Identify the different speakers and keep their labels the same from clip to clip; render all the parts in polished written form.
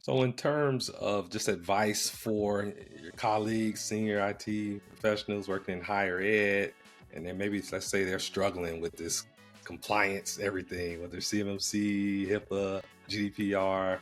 Speaker 1: So, in terms of just advice for your colleagues, senior IT professionals working in higher ed, and then maybe let's say they're struggling with this compliance, everything, whether CMMC, HIPAA, GDPR,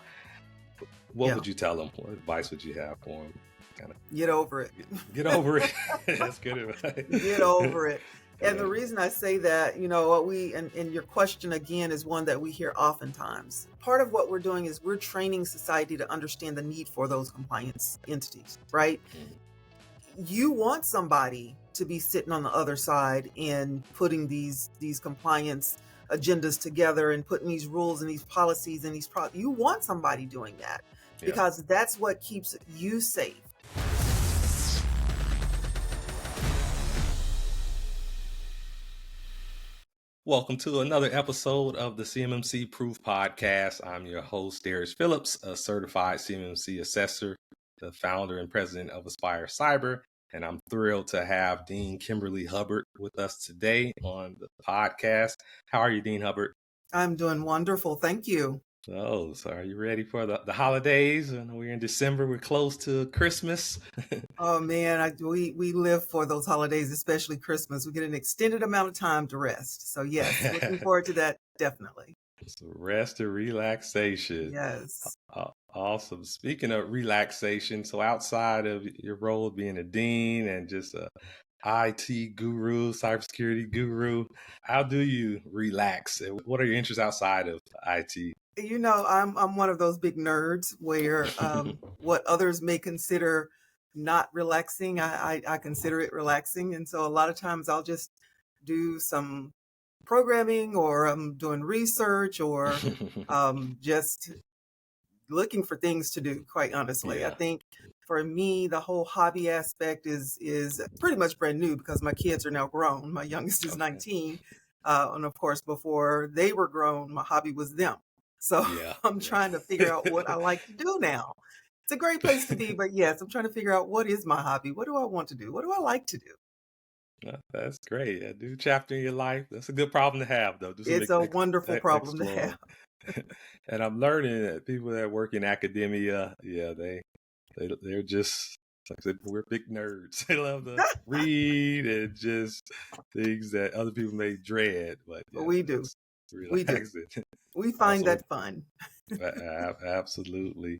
Speaker 1: what
Speaker 2: Yeah,
Speaker 1: would you tell them? What advice would you have for them? Kind of
Speaker 2: get over it.
Speaker 1: get over it. That's good
Speaker 2: Get
Speaker 1: advice.
Speaker 2: over it. And the
Speaker 1: Yeah,
Speaker 2: reason I say that, what and your question again is one that we hear oftentimes. Part of what we're doing is we're training society to understand the need for those compliance entities, right?
Speaker 1: mhm,
Speaker 2: You want somebody to be sitting on the other side and putting these compliance agendas together and putting these rules and these policies and you want somebody doing that
Speaker 1: yeah.
Speaker 2: because that's what keeps you safe.
Speaker 1: Welcome to another episode of the CMMC Proof Podcast. I'm your host, Darius Phillips, a certified CMMC assessor, the founder and president of Aspire Cyber. And I'm thrilled to have Dean Kimberly Hubbard with us today on the podcast. How are you, Dean Hubbard?
Speaker 2: I'm doing wonderful. Thank you.
Speaker 1: Oh, so are you ready for the holidays? I know we're in December, we're close to Christmas.
Speaker 2: Oh man, we live for those holidays, especially Christmas. We get an extended amount of time to rest. So yes, looking forward to that definitely.
Speaker 1: So rest and relaxation.
Speaker 2: Yes.
Speaker 1: Awesome. Speaking of relaxation, so outside of your role of being a dean and just a IT guru, cybersecurity guru, how do you relax? And what are your interests outside of IT?
Speaker 2: I'm one of those big nerds where what others may consider not relaxing, I consider it relaxing. And so a lot of times I'll just do some programming or I'm doing research or just looking for things to do, quite honestly. I
Speaker 1: Yeah.
Speaker 2: think for me, the whole hobby aspect is pretty much brand new because my kids are now grown. My youngest is
Speaker 1: Okay.
Speaker 2: 19. And of course, before they were grown, my hobby was them. So
Speaker 1: Yeah.
Speaker 2: I'm trying to figure out what I
Speaker 1: Yeah.
Speaker 2: like to do now. It's a great place to be, but yes, I'm trying to figure out what is my hobby? What do I want to do? What do I like to do?
Speaker 1: That's great. A new chapter in your life. That's a good problem to have, though. Do some
Speaker 2: It's a wonderful problem to
Speaker 1: exploring.
Speaker 2: have.
Speaker 1: And I'm learning that people that work in academia, yeah, they're just like I said, we're big nerds. They love to read and just things that other people may dread, but yeah,
Speaker 2: We do.
Speaker 1: it's
Speaker 2: We do.
Speaker 1: relaxing.
Speaker 2: We find
Speaker 1: Awesome.
Speaker 2: that fun.
Speaker 1: Absolutely.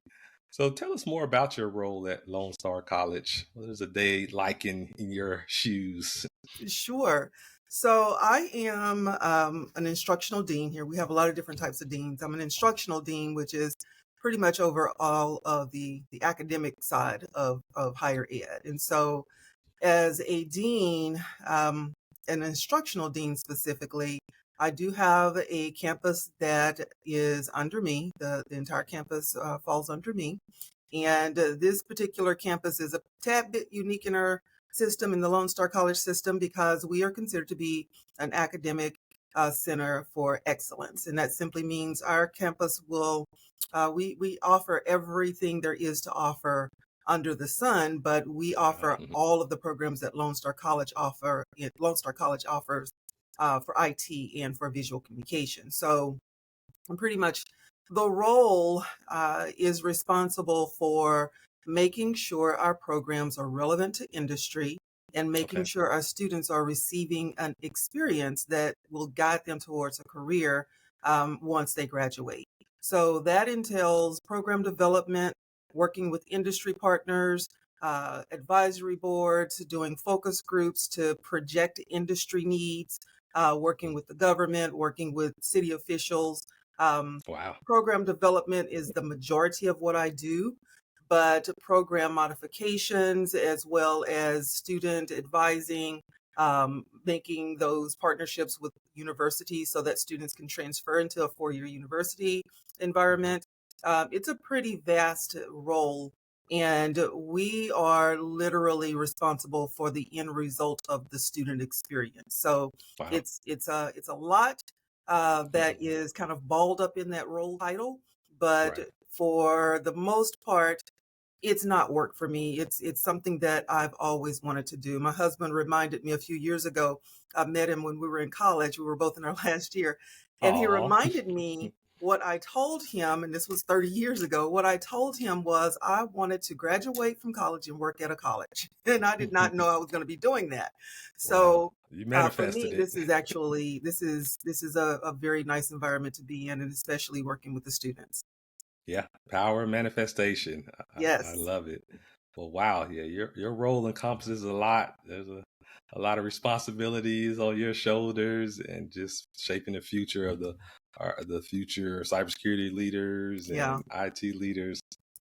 Speaker 1: So tell us more about your role at Lone Star College. What is a day like in your shoes?
Speaker 2: Sure. So I am an instructional dean here. We have a lot of different types of deans. I'm an instructional dean, which is pretty much over all of the academic side of higher ed. And so as a dean, an instructional dean specifically, I do have a campus that is under me. The entire campus falls under me. And this particular campus is a tad bit unique in our system, in the Lone Star College system, because we are considered to be an academic center for excellence. And that simply means our campus we offer everything there is to offer under the sun, but we offer
Speaker 1: Mhm.
Speaker 2: all of the programs that Lone Star College offers for IT and for visual communication. So pretty much the role is responsible for making sure our programs are relevant to industry and making
Speaker 1: Okay.
Speaker 2: sure our students are receiving an experience that will guide them towards a career once they graduate. So that entails program development, working with industry partners, advisory boards, doing focus groups to project industry needs, working with the government, working with city officials. um,
Speaker 1: Wow.
Speaker 2: Program development is the majority of what I do, but program modifications as well as student advising, making those partnerships with universities so that students can transfer into a four-year university
Speaker 1: Mhm.
Speaker 2: environment. It's a pretty vast role, and we are literally responsible for the end result of the student experience. So
Speaker 1: Wow.
Speaker 2: it's a lot that
Speaker 1: Mhm.
Speaker 2: is kind of balled up in that role title. But
Speaker 1: Right.
Speaker 2: for the most part, it's not work for me. It's something that I've always wanted to do. My husband reminded me a few years ago. I met him when we were in college. We were both in our last year, and he
Speaker 1: Aw.
Speaker 2: reminded me what I told him, and this was 30 years ago, what I told him was I wanted to graduate from college and work at a college. And I did not know I was going to be doing that.
Speaker 1: Wow.
Speaker 2: So
Speaker 1: You
Speaker 2: for me,
Speaker 1: manifested it.
Speaker 2: this is actually, this is a very nice environment to be in, and especially working with the students.
Speaker 1: Yeah, power of manifestation. I
Speaker 2: Yes.
Speaker 1: love it. Well, wow, yeah, your role encompasses a lot. There's a lot of responsibilities on your shoulders, and just shaping the future of the future cybersecurity leaders
Speaker 2: Yeah.
Speaker 1: and IT leaders.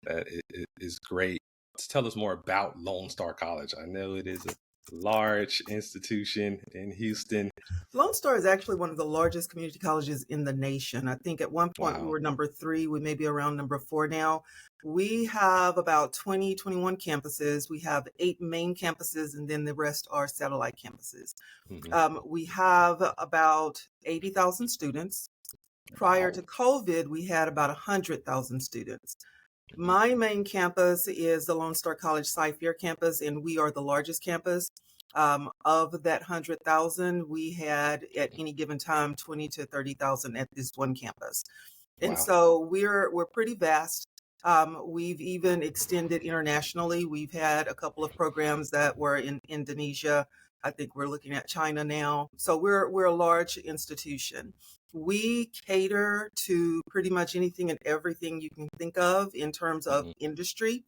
Speaker 1: That it is great. To tell us more about Lone Star College. I know it is a large institution in Houston.
Speaker 2: Lone Star is actually one of the largest community colleges in the nation. I think at one point we
Speaker 1: Wow.
Speaker 2: were number 3. We may be around number 4 now. We have about 20, 21 campuses. We have 8 main campuses, and then the rest are satellite campuses.
Speaker 1: Hmm.
Speaker 2: We have about 80,000 students. Prior
Speaker 1: Wow.
Speaker 2: to COVID, we had about 100,000 students.
Speaker 1: Mhm.
Speaker 2: My main campus is the Lone Star College Cy-Fair campus, and we are the largest campus. Of that 100,000, we had at any given time 20 to 30,000 at this one campus. And
Speaker 1: Wow.
Speaker 2: so we're pretty vast. We've even extended internationally. We've had a couple of programs that were in Indonesia. I think we're looking at China now. So we're a large institution. We cater to pretty much anything and everything you can think of in terms of
Speaker 1: Hmm.
Speaker 2: industry.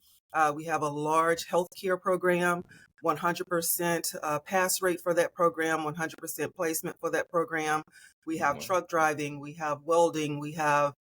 Speaker 2: We have a large healthcare program, 100% pass rate for that program, 100% placement for that program. We have
Speaker 1: Wow.
Speaker 2: truck driving, we have welding, we have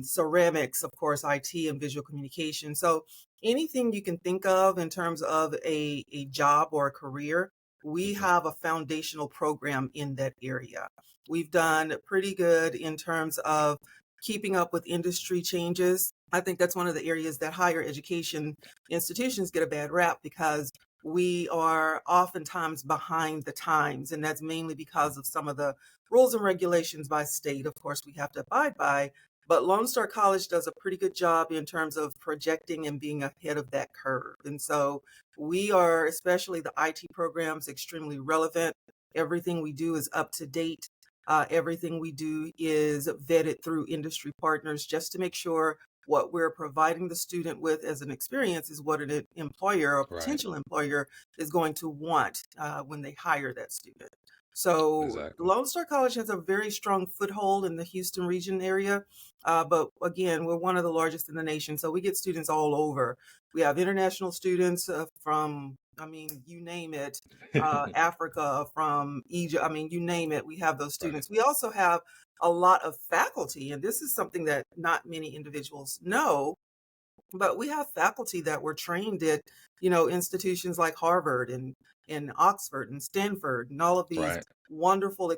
Speaker 2: ceramics, of course, IT and visual communication. So anything you can think of in terms of a job or a career, we
Speaker 1: Hmm.
Speaker 2: have a foundational program in that area. We've done pretty good in terms of keeping up with industry changes. I think that's one of the areas that higher education institutions get a bad rap because we are oftentimes behind the times, and that's mainly because of some of the rules and regulations by state, of course, we have to abide by. But Lone Star College does a pretty good job in terms of projecting and being ahead of that curve. And so we are, especially the IT programs, extremely relevant. Everything we do is up to date. Everything we do is vetted through industry partners just to make sure what we're providing the student with as an experience is what an employer or
Speaker 1: Right.
Speaker 2: potential employer is going to want when they hire that student. So
Speaker 1: Exactly.
Speaker 2: Lone Star College has a very strong foothold in the Houston region area. But again, we're one of the largest in the nation. So we get students all over. We have international students from, I mean, you name it, Africa, from Egypt. I mean, you name it. We have those
Speaker 1: Right.
Speaker 2: students. We also have a lot of faculty, and this is something that not many individuals know, but we have faculty that were trained at, institutions like Harvard and Oxford and Stanford and all of these
Speaker 1: Right.
Speaker 2: wonderful,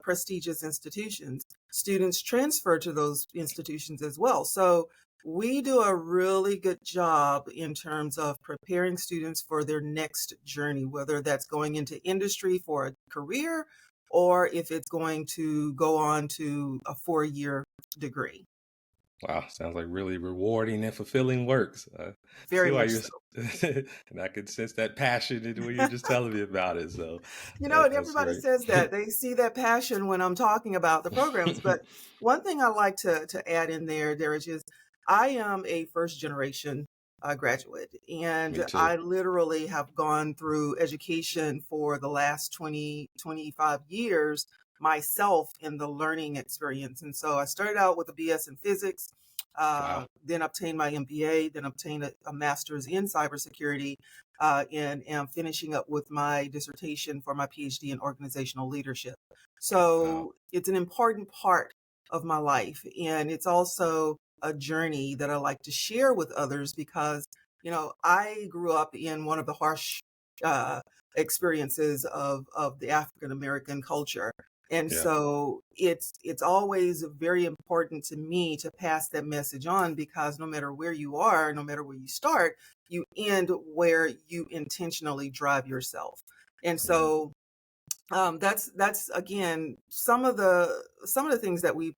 Speaker 2: prestigious institutions. Students transfer to those institutions as well. So we do a really good job in terms of preparing students for their next journey, whether that's going into industry for a career or if it's going to go on to a 4-year degree.
Speaker 1: Wow, sounds like really rewarding and fulfilling works. See
Speaker 2: Very
Speaker 1: why
Speaker 2: much
Speaker 1: you're,
Speaker 2: so.
Speaker 1: and I can sense that passion in when you're just telling me about it. So
Speaker 2: And
Speaker 1: that's
Speaker 2: everybody
Speaker 1: great.
Speaker 2: says that. They see that passion when I'm talking about the programs. But one thing I like to add in there is just I am a first generation graduate,
Speaker 1: Me
Speaker 2: and
Speaker 1: too.
Speaker 2: I literally have gone through education for the last 20, 25 years myself in the learning experience. And so I started out with a BS in physics,
Speaker 1: Wow.
Speaker 2: then obtained my MBA, then obtained a master's in cybersecurity, and am finishing up with my dissertation for my PhD in organizational leadership.
Speaker 1: Wow.
Speaker 2: So it's an important part of my life. And it's also a journey that I like to share with others because, I grew up in one of the harsh uh, experiences of the African American culture. And
Speaker 1: Yeah.
Speaker 2: so it's always very important to me to pass that message on because no matter where you are, no matter where you start, you end where you intentionally drive yourself. And
Speaker 1: Mhm.
Speaker 2: so that's again some of the things that we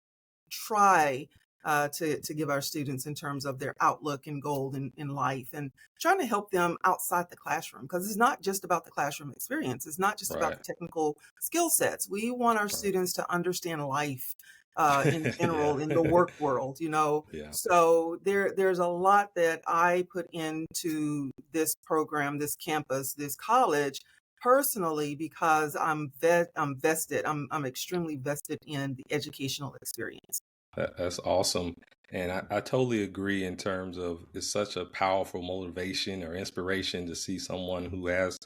Speaker 2: try to give our students in terms of their outlook and goal in life and trying to help them outside the classroom because it's not just about the classroom experience. It's not just about
Speaker 1: Right.
Speaker 2: the technical skill sets. We want our
Speaker 1: Right.
Speaker 2: students to understand life in
Speaker 1: Yeah.
Speaker 2: general in the work world, you know.
Speaker 1: Yeah.
Speaker 2: So there's a lot that I put into this program, this campus, this college personally because I'm vested. I'm extremely vested in the educational experience.
Speaker 1: That's awesome. And I totally agree in terms of it's such a powerful motivation or inspiration to see someone who has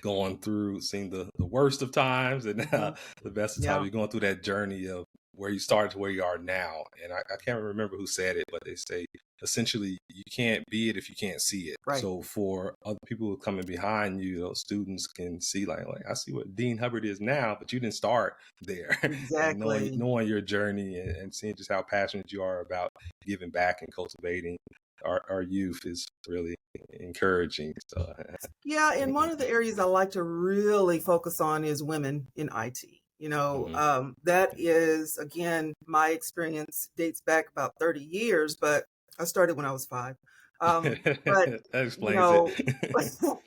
Speaker 1: gone through, seen the worst of times and
Speaker 2: Hmm.
Speaker 1: the best of times.
Speaker 2: Yeah,
Speaker 1: You're going through that journey of where you started to where you are now. And I can't remember who said it, but they say essentially you can't be it if you can't see it.
Speaker 2: right.
Speaker 1: So for other people who are coming behind you, those students can see like I see what Dean Hubbard is now, but you didn't start there. And
Speaker 2: Exactly.
Speaker 1: knowing your journey and seeing just how passionate you are about giving back and cultivating our youth is really encouraging. So,
Speaker 2: Yeah, and one of the areas I like to really focus on is women in IT. You know,
Speaker 1: mhm.
Speaker 2: that is, again, my experience dates back about 30 years, but I started when I was 5. But,
Speaker 1: That
Speaker 2: you
Speaker 1: explains it.
Speaker 2: know,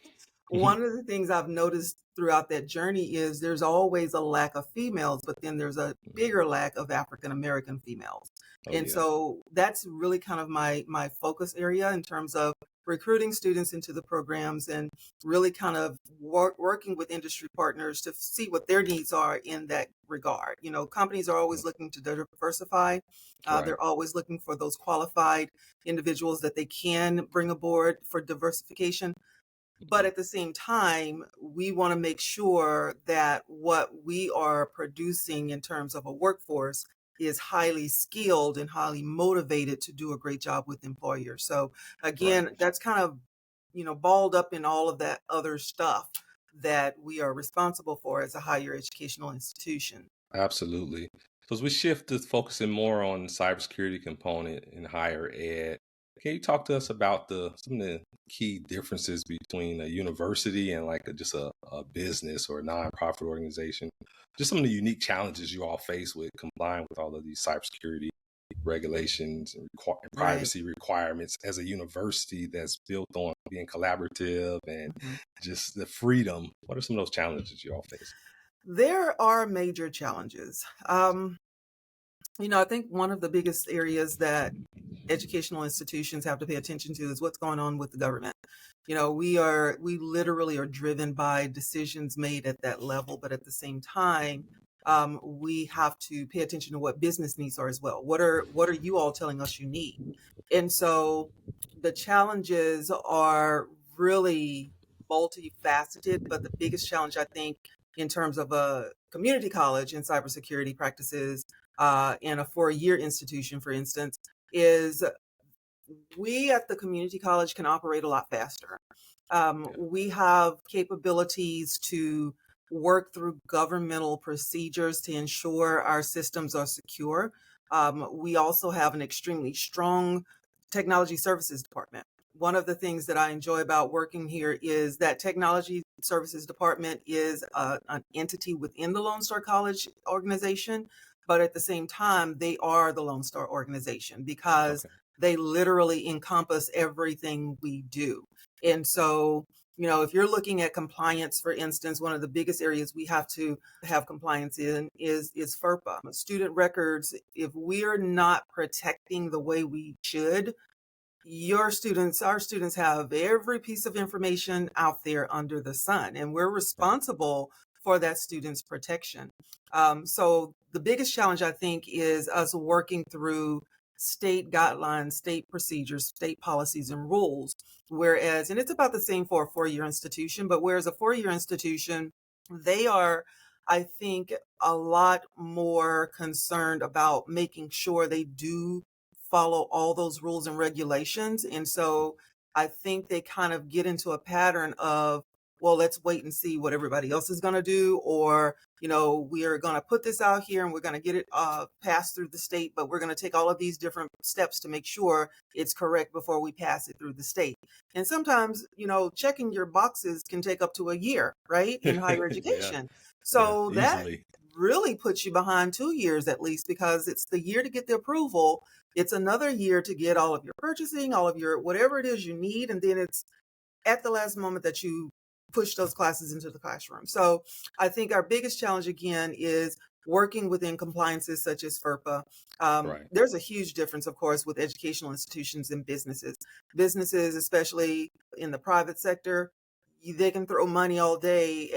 Speaker 2: one of the things I've noticed throughout that journey is there's always a lack of females, but then there's a bigger lack of African American females.
Speaker 1: Oh
Speaker 2: And
Speaker 1: yeah,
Speaker 2: so that's really kind of my focus area in terms of recruiting students into the programs and really kind of working with industry partners to see what their needs are in that regard. You know, companies are always looking to diversify.
Speaker 1: right.
Speaker 2: They're always looking for those qualified individuals that they can bring aboard for diversification. But
Speaker 1: Mhm.
Speaker 2: at the same time, we want to make sure that what we are producing in terms of a workforce is highly skilled and highly motivated to do a great job with employers. So
Speaker 1: Right.
Speaker 2: again, that's kind of, you know, balled up in all of that other stuff that we are responsible for as a higher educational institution.
Speaker 1: Absolutely. So as we shift to focusing more on the cybersecurity component in higher ed, can you talk to us about some of the key differences between a university and like just a business or a nonprofit organization? Just some of the unique challenges you all face with complying with all of these cybersecurity regulations and and
Speaker 2: Right.
Speaker 1: privacy requirements as a university that's built on being collaborative and
Speaker 2: Mhm.
Speaker 1: just the freedom. What are some of those challenges you all face?
Speaker 2: There are major challenges. You know, I think one of the biggest areas that educational institutions have to pay attention to is what's going on with the government. You know, we literally are driven by decisions made at that level, but at the same time, we have to pay attention to what business needs are as well. What are you all telling us you need? And so the challenges are really multifaceted, but the biggest challenge I think in terms of a community college in cybersecurity practices in a 4-year institution, for instance, is we at the community college can operate a lot faster.
Speaker 1: Yeah.
Speaker 2: We have capabilities to work through governmental procedures to ensure our systems are secure. We also have an extremely strong technology services department. One of the things that I enjoy about working here is that technology services department is an entity within the Lone Star College organization, but at the same time, they are the Lone Star organization because
Speaker 1: Okay.
Speaker 2: they literally encompass everything we do. And so, you know, if you're looking at compliance, for instance, one of the biggest areas we have to have compliance in is FERPA. Student records, if we're not protecting the way we should, our students have every piece of information out there under the sun, and we're
Speaker 1: Right.
Speaker 2: responsible for that student's protection. So the biggest challenge I think is us working through state guidelines, state procedures, state policies and rules. Whereas, and it's about the same for a 4-year institution, but whereas a 4-year institution, they are, I think, a lot more concerned about making sure they do follow all those rules and regulations. And so I think they kind of get into a pattern of, well, let's wait and see what everybody else is going to do. Or, you know, we are going to put this out here and we're going to get it passed through the state, but we're going to take all of these different steps to make sure it's correct before we pass it through the state. And sometimes, you know, checking your boxes can take up to a year, right, in higher
Speaker 1: Yeah.
Speaker 2: education.
Speaker 1: Yeah.
Speaker 2: So that
Speaker 1: Easily.
Speaker 2: really puts you behind 2 years at least because it's the year to get the approval, it's another year to get all of your purchasing, all of your whatever it is you need, and then it's at the last moment that you push those classes into the classroom. So I think our biggest challenge again is working within compliances such as FERPA.
Speaker 1: Right.
Speaker 2: There's a huge difference, of course, with educational institutions and businesses. Businesses, especially in the private sector, they can throw money all day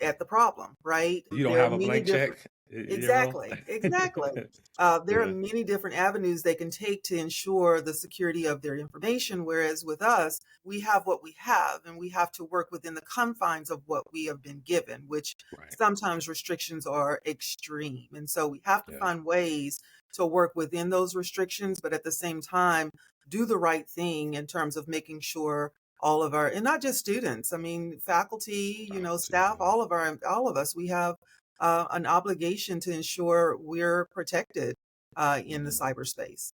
Speaker 2: at the problem, right?
Speaker 1: You don't
Speaker 2: There are
Speaker 1: have a
Speaker 2: many
Speaker 1: blank
Speaker 2: different.
Speaker 1: check,
Speaker 2: Exactly, exactly. There are
Speaker 1: Yeah.
Speaker 2: many different avenues they can take to ensure the security of their information. Whereas with us, we have what we have, and we have to work within the confines of what we have been given, which
Speaker 1: Right.
Speaker 2: sometimes restrictions are extreme. And so we have to
Speaker 1: Yeah.
Speaker 2: find ways to work within those restrictions, but at the same time, do the right thing in terms of making sure all of our, and not just students, I mean, faculty,
Speaker 1: Faculty.
Speaker 2: staff,
Speaker 1: Yeah.
Speaker 2: all of us, we have an obligation to ensure we're protected in the
Speaker 1: Mhm.
Speaker 2: cyberspace.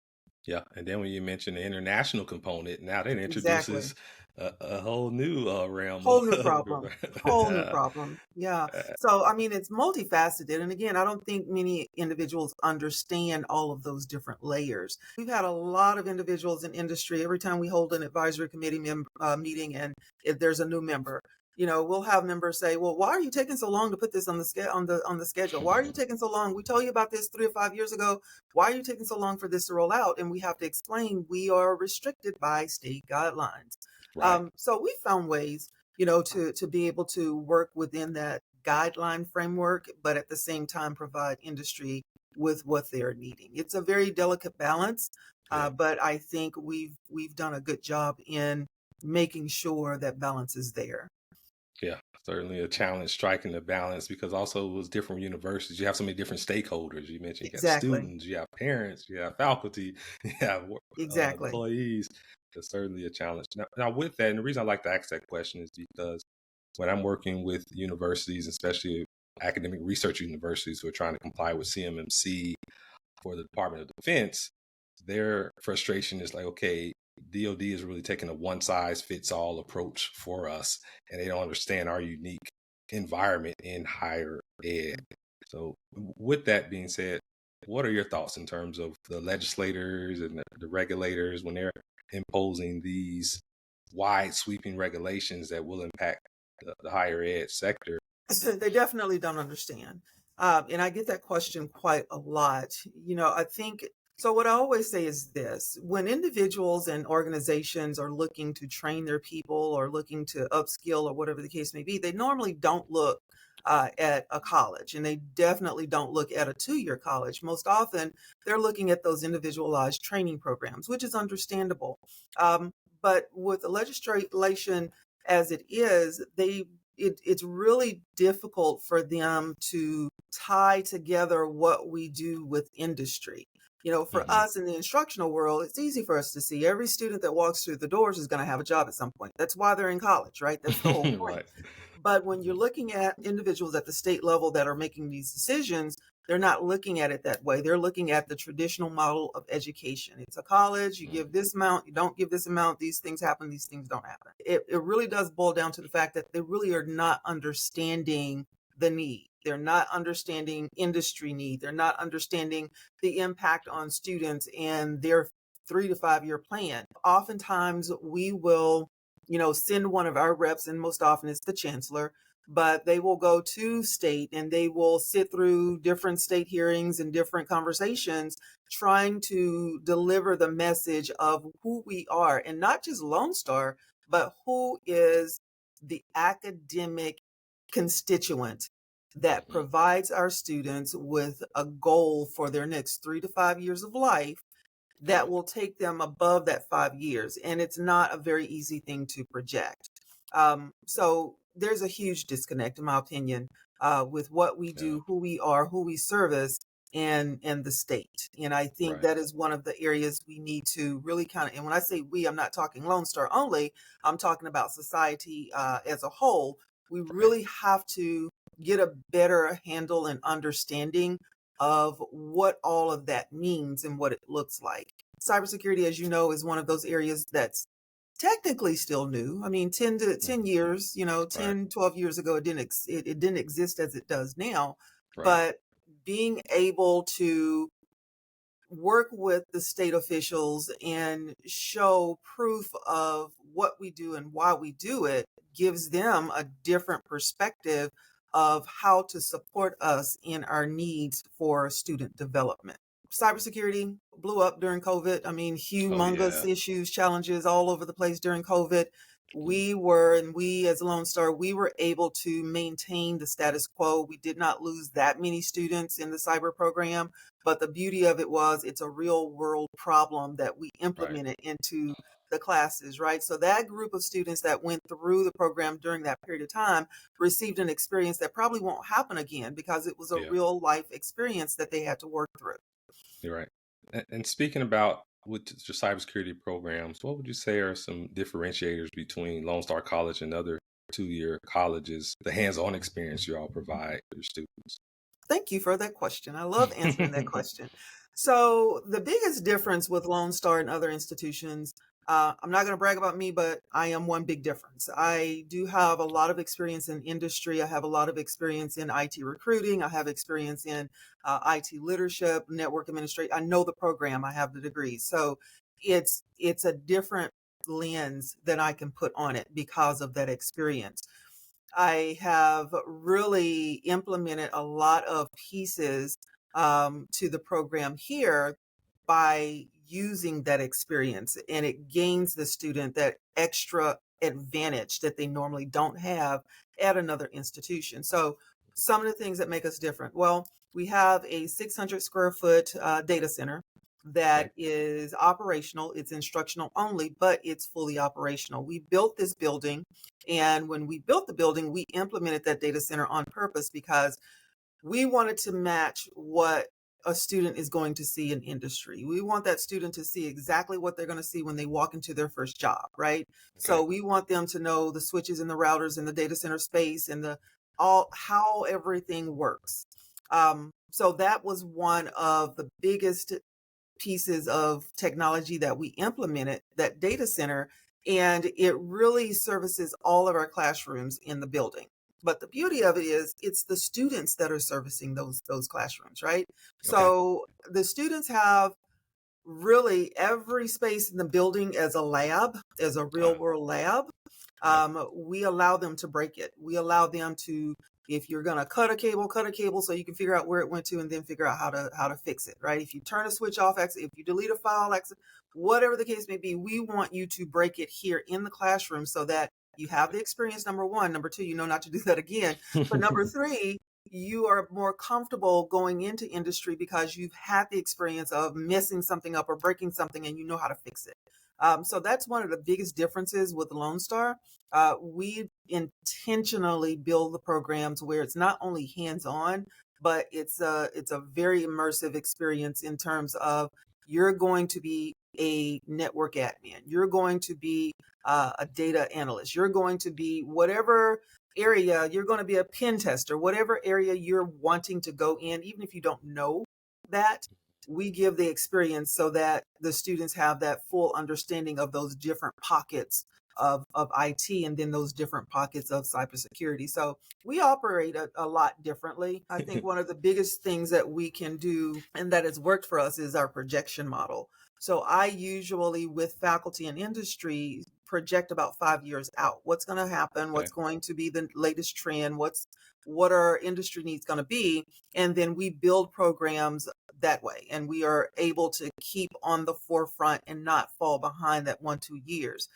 Speaker 1: Yeah, and then when you mention the international component, now that
Speaker 2: Exactly.
Speaker 1: introduces a whole new realm
Speaker 2: Whole new
Speaker 1: of
Speaker 2: problem. Whole new problem. Yeah. So, I mean, it's multifaceted. And again, I don't think many individuals understand all of those different layers. We've had a lot of individuals in industry. Every time we hold an advisory committee meeting and if there's a new member, we'll have members say, "Well, why are you taking so long to put this on the on the schedule? Why are you taking so long? We told you about this 3 or 5 years ago. Why are you taking so long for this to roll out?" And we have to explain we are restricted by state guidelines.
Speaker 1: Right.
Speaker 2: So we found ways, to be able to work within that guideline framework, but at the same time provide industry with what they're needing. It's a very delicate balance,
Speaker 1: Yeah.
Speaker 2: but I think we've done a good job in making sure that balance is there.
Speaker 1: Yeah. Certainly a challenge striking the balance because also it was different universities. You have so many different stakeholders. You mentioned you got
Speaker 2: Exactly.
Speaker 1: students, you have parents, you have faculty, you have
Speaker 2: Exactly.
Speaker 1: employees. It's certainly a challenge. Now, with that, and the reason I like to ask that question is because when I'm working with universities, especially academic research universities who are trying to comply with CMMC for the Department of Defense, their frustration is like, okay, DoD is really taking a one size fits all approach for us, and they don't understand our unique environment in higher ed. So, with that being said, what are your thoughts in terms of the legislators and the regulators when they're imposing these wide sweeping regulations that will impact the higher ed sector?
Speaker 2: They definitely don't understand. And I get that question quite a lot. I think so. What I always say is this: when individuals and organizations are looking to train their people or looking to upskill or whatever the case may be, they normally don't look at a college and they definitely don't look at a 2-year college. Most often, they're looking at those individualized training programs, which is understandable. Um, but with the legislation as it is, it's really difficult for them to tie together what we do with industry. For
Speaker 1: Hmm.
Speaker 2: us in the instructional world, it's easy for us to see every student that walks through the doors is going to have a job at some point. That's why they're in college, right? That's the whole point.
Speaker 1: Right.
Speaker 2: But when you're looking at individuals at the state level that are making these decisions, they're not looking at it that way. They're looking at the traditional model of education. It's a college, you
Speaker 1: Mhm.
Speaker 2: give this amount, you don't give this amount, these things happen, these things don't happen. It really does boil down to the fact that they really are not understanding the need. They're not understanding industry need. They're not understanding the impact on students and their 3 to 5 year plan. Oftentimes we will send one of our reps, and most often it's the chancellor, but they will go to state and they will sit through different state hearings and different conversations trying to deliver the message of who we are and not just Lone Star, but who is the academic constituent that
Speaker 1: Mhm.
Speaker 2: provides our students with a goal for their next 3 to 5 years of life
Speaker 1: Yeah.
Speaker 2: that will take them above that 5 years. And it's not a very easy thing to project. So there's a huge disconnect, in my opinion, with what we
Speaker 1: Yeah.
Speaker 2: do, who we are, who we service, and the state. And I think
Speaker 1: Right.
Speaker 2: that is one of the areas we need to really kind of, and when I say we, I'm not talking Lone Star only, I'm talking about society as a whole. We
Speaker 1: Right.
Speaker 2: really have to get a better handle and understanding of what all of that means and what it looks like. Cybersecurity, as you know, is one of those areas that's technically still new. I mean, 10 to 10
Speaker 1: Mhm.
Speaker 2: years,
Speaker 1: Right.
Speaker 2: 10, 12 years ago, it didn't exist as it does now.
Speaker 1: Right.
Speaker 2: But being able to work with the state officials and show proof of what we do and why we do it gives them a different perspective of how to support us in our needs for student development. Cybersecurity blew up during COVID. I mean,
Speaker 1: Oh yeah.
Speaker 2: humongous issues, challenges all over the place during COVID. And we as Lone Star, we were able to maintain the status quo. We did not lose that many students in the cyber program, but the beauty of it was it's a real world problem that we
Speaker 1: Right.
Speaker 2: implemented into the classes, right? So that group of students that went through the program during that period of time received an experience that probably won't happen again because it was a
Speaker 1: Yeah.
Speaker 2: real life experience that they had to work through.
Speaker 1: You're right. And speaking about with your cybersecurity programs, what would you say are some differentiators between Lone Star College and other 2-year colleges, the hands-on experience you all provide your students?
Speaker 2: Thank you for that question. I love answering that question. So, the biggest difference with Lone Star and other institutions, I'm not going to brag about me, but I am one big difference. I do have a lot of experience in industry. I have a lot of experience in IT recruiting. I have experience in IT leadership, network administration. I know the program. I have the degree. So, it's a different lens that I can put on it because of that experience. I have really implemented a lot of pieces to the program here by using that experience, and it gains the student that extra advantage that they normally don't have at another institution. So, some of the things that make us different. Well, we have a 600 square foot data center
Speaker 1: Okay.
Speaker 2: that is operational. It's instructional only, but it's fully operational. We built this building, and when we built the building, we implemented that data center on purpose because we wanted to match what a student is going to see in industry. We want that student to see exactly what they're going to see when they walk into their first job, right?
Speaker 1: Okay.
Speaker 2: So we want them to know the switches and the routers and the data center space and the all how everything works. So that was one of the biggest pieces of technology that we implemented, that data center, and it really services all of our classrooms in the building. But the beauty of it is it's the students that are servicing those classrooms, right?
Speaker 1: Okay.
Speaker 2: So the students have really every space in the building as a lab, as a real
Speaker 1: Uh,
Speaker 2: world lab.
Speaker 1: right.
Speaker 2: We allow them to break it. We allow them to, if you're gonna cut a cable so you can figure out where it went to and then figure out how to fix it, right? If you turn a switch off, if you delete a file, whatever the case may be, we want you to break it here in the classroom so that you have the experience, number one. Number two, you know not to do that again. But number three, you are more comfortable going into industry because you've had the experience of messing something up or breaking something and you know how to fix it. So that's one of the biggest differences with Lone Star. We intentionally build the programs where it's not only hands-on, but it's a very immersive experience in terms of you're going to be a network admin, you're going to be a data analyst, you're going to be whatever area, you're going to be a pen tester, whatever area you're wanting to go in, even if you don't know that, we give the experience so that the students have that full understanding of those different pockets of IT and then those different pockets of cybersecurity. So we operate a lot differently. I think one of the biggest things that we can do and that has worked for us is our projection model. So I usually, with faculty and industry, project about 5 years out. What's going to happen?
Speaker 1: Okay.
Speaker 2: What's going to be the latest trend? What our industry needs going to be? And then we build programs that way. And we are able to keep on the forefront and not fall behind that 1, 2 years.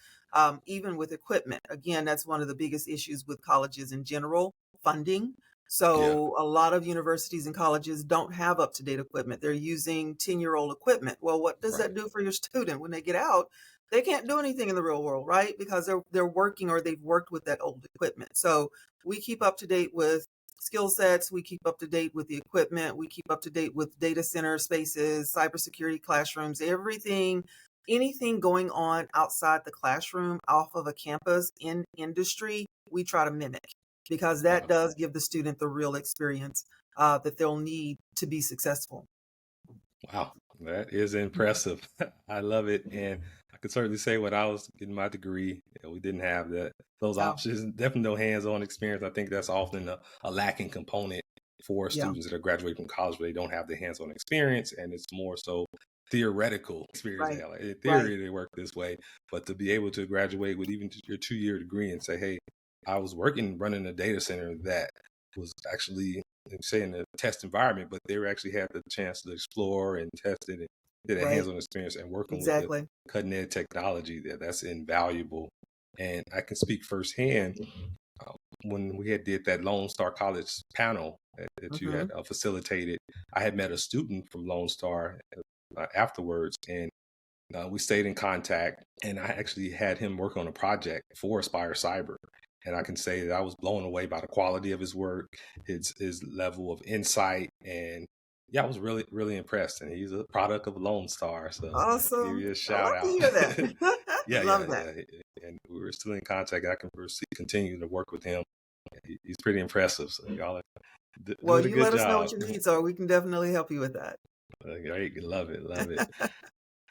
Speaker 2: Even with equipment, again, that's one of the biggest issues with colleges in general, funding.
Speaker 1: Yeah.
Speaker 2: So a lot of universities and colleges don't have up-to-date equipment. They're using 10-year-old equipment. Well, what does
Speaker 1: Right.
Speaker 2: that do for your student when they get out? They can't do anything in the real world, right? Because they're working or they've worked with that old equipment. So we keep up to date with skill sets, we keep up to date with the equipment, we keep up to date with data center spaces, cybersecurity classrooms, everything, anything going on outside the classroom, off of a campus in industry, we try to mimic because that
Speaker 1: Wow.
Speaker 2: does give the student the real experience that they'll need to be successful.
Speaker 1: Wow. That is impressive. I love it. And I could certainly say when I was getting my degree, we didn't have those
Speaker 2: Yeah,
Speaker 1: options. Definitely no hands-on experience. I think that's often a lacking component for
Speaker 2: yeah,
Speaker 1: students that are graduating from college where they don't have the hands-on experience, and it's more so theoretical experience they
Speaker 2: right,
Speaker 1: have. Like, in
Speaker 2: right.
Speaker 1: theory, they work this way, but to be able to graduate with even your 2-year degree and say, "Hey, I was working running a data center that was actually, say, in a test environment, but they were actually had the chance to explore and test it and get a
Speaker 2: Right.
Speaker 1: hands-on experience and working with the
Speaker 2: Exactly.
Speaker 1: cutting edge technology that's invaluable. And I can speak firsthand uh, when we had did that Lone Star College panel that you
Speaker 2: Hmm.
Speaker 1: had facilitated. I had met a student from Lone Star afterwards, and we stayed in contact, and I actually had him work on a project for Aspire Cyber. And I can say that I was blown away by the quality of his work, his level of insight, and yeah, I was really really impressed. And he's a product of Lone Star, so give
Speaker 2: Awesome.
Speaker 1: you a
Speaker 2: I
Speaker 1: shout
Speaker 2: love to
Speaker 1: out.
Speaker 2: hear that.
Speaker 1: Yeah,
Speaker 2: Love
Speaker 1: yeah,
Speaker 2: that.
Speaker 1: yeah. And we were still in contact. I can continue to work with him. He's pretty impressive. So y'all are
Speaker 2: Well,
Speaker 1: doing a
Speaker 2: you
Speaker 1: good
Speaker 2: let us know
Speaker 1: job.
Speaker 2: what your needs are. We can definitely help you with that.
Speaker 1: Great, love it, love it.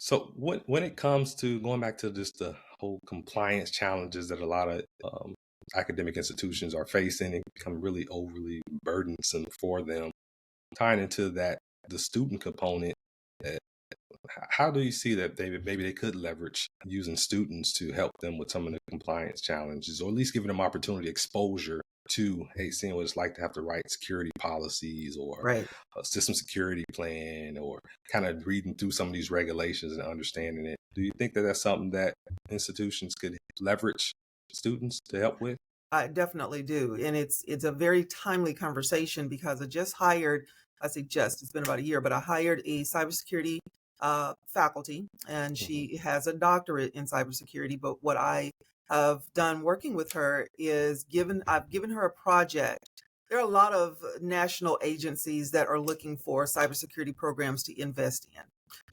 Speaker 1: So when it comes to going back to just the whole compliance challenges that a lot of academic institutions are facing and become really overly burdensome for them, tying into that the student component, uh, how do you see that maybe they could leverage using students to help them with some of the compliance challenges, or at least giving them opportunity exposure to, hey, seeing what it's like to have to write security policies or
Speaker 2: Right.
Speaker 1: a system security plan, or kind of reading through some of these regulations and understanding it? Do you think that that's something that institutions could leverage students to help with?
Speaker 2: I definitely do. And it's a very timely conversation because I just hired, I say just, it's been about a year, but I hired a cybersecurity faculty, and
Speaker 1: Hmm.
Speaker 2: she has a doctorate in cybersecurity. But what I have done working with her is I've given her a project. There are a lot of national agencies that are looking for cybersecurity programs to invest in.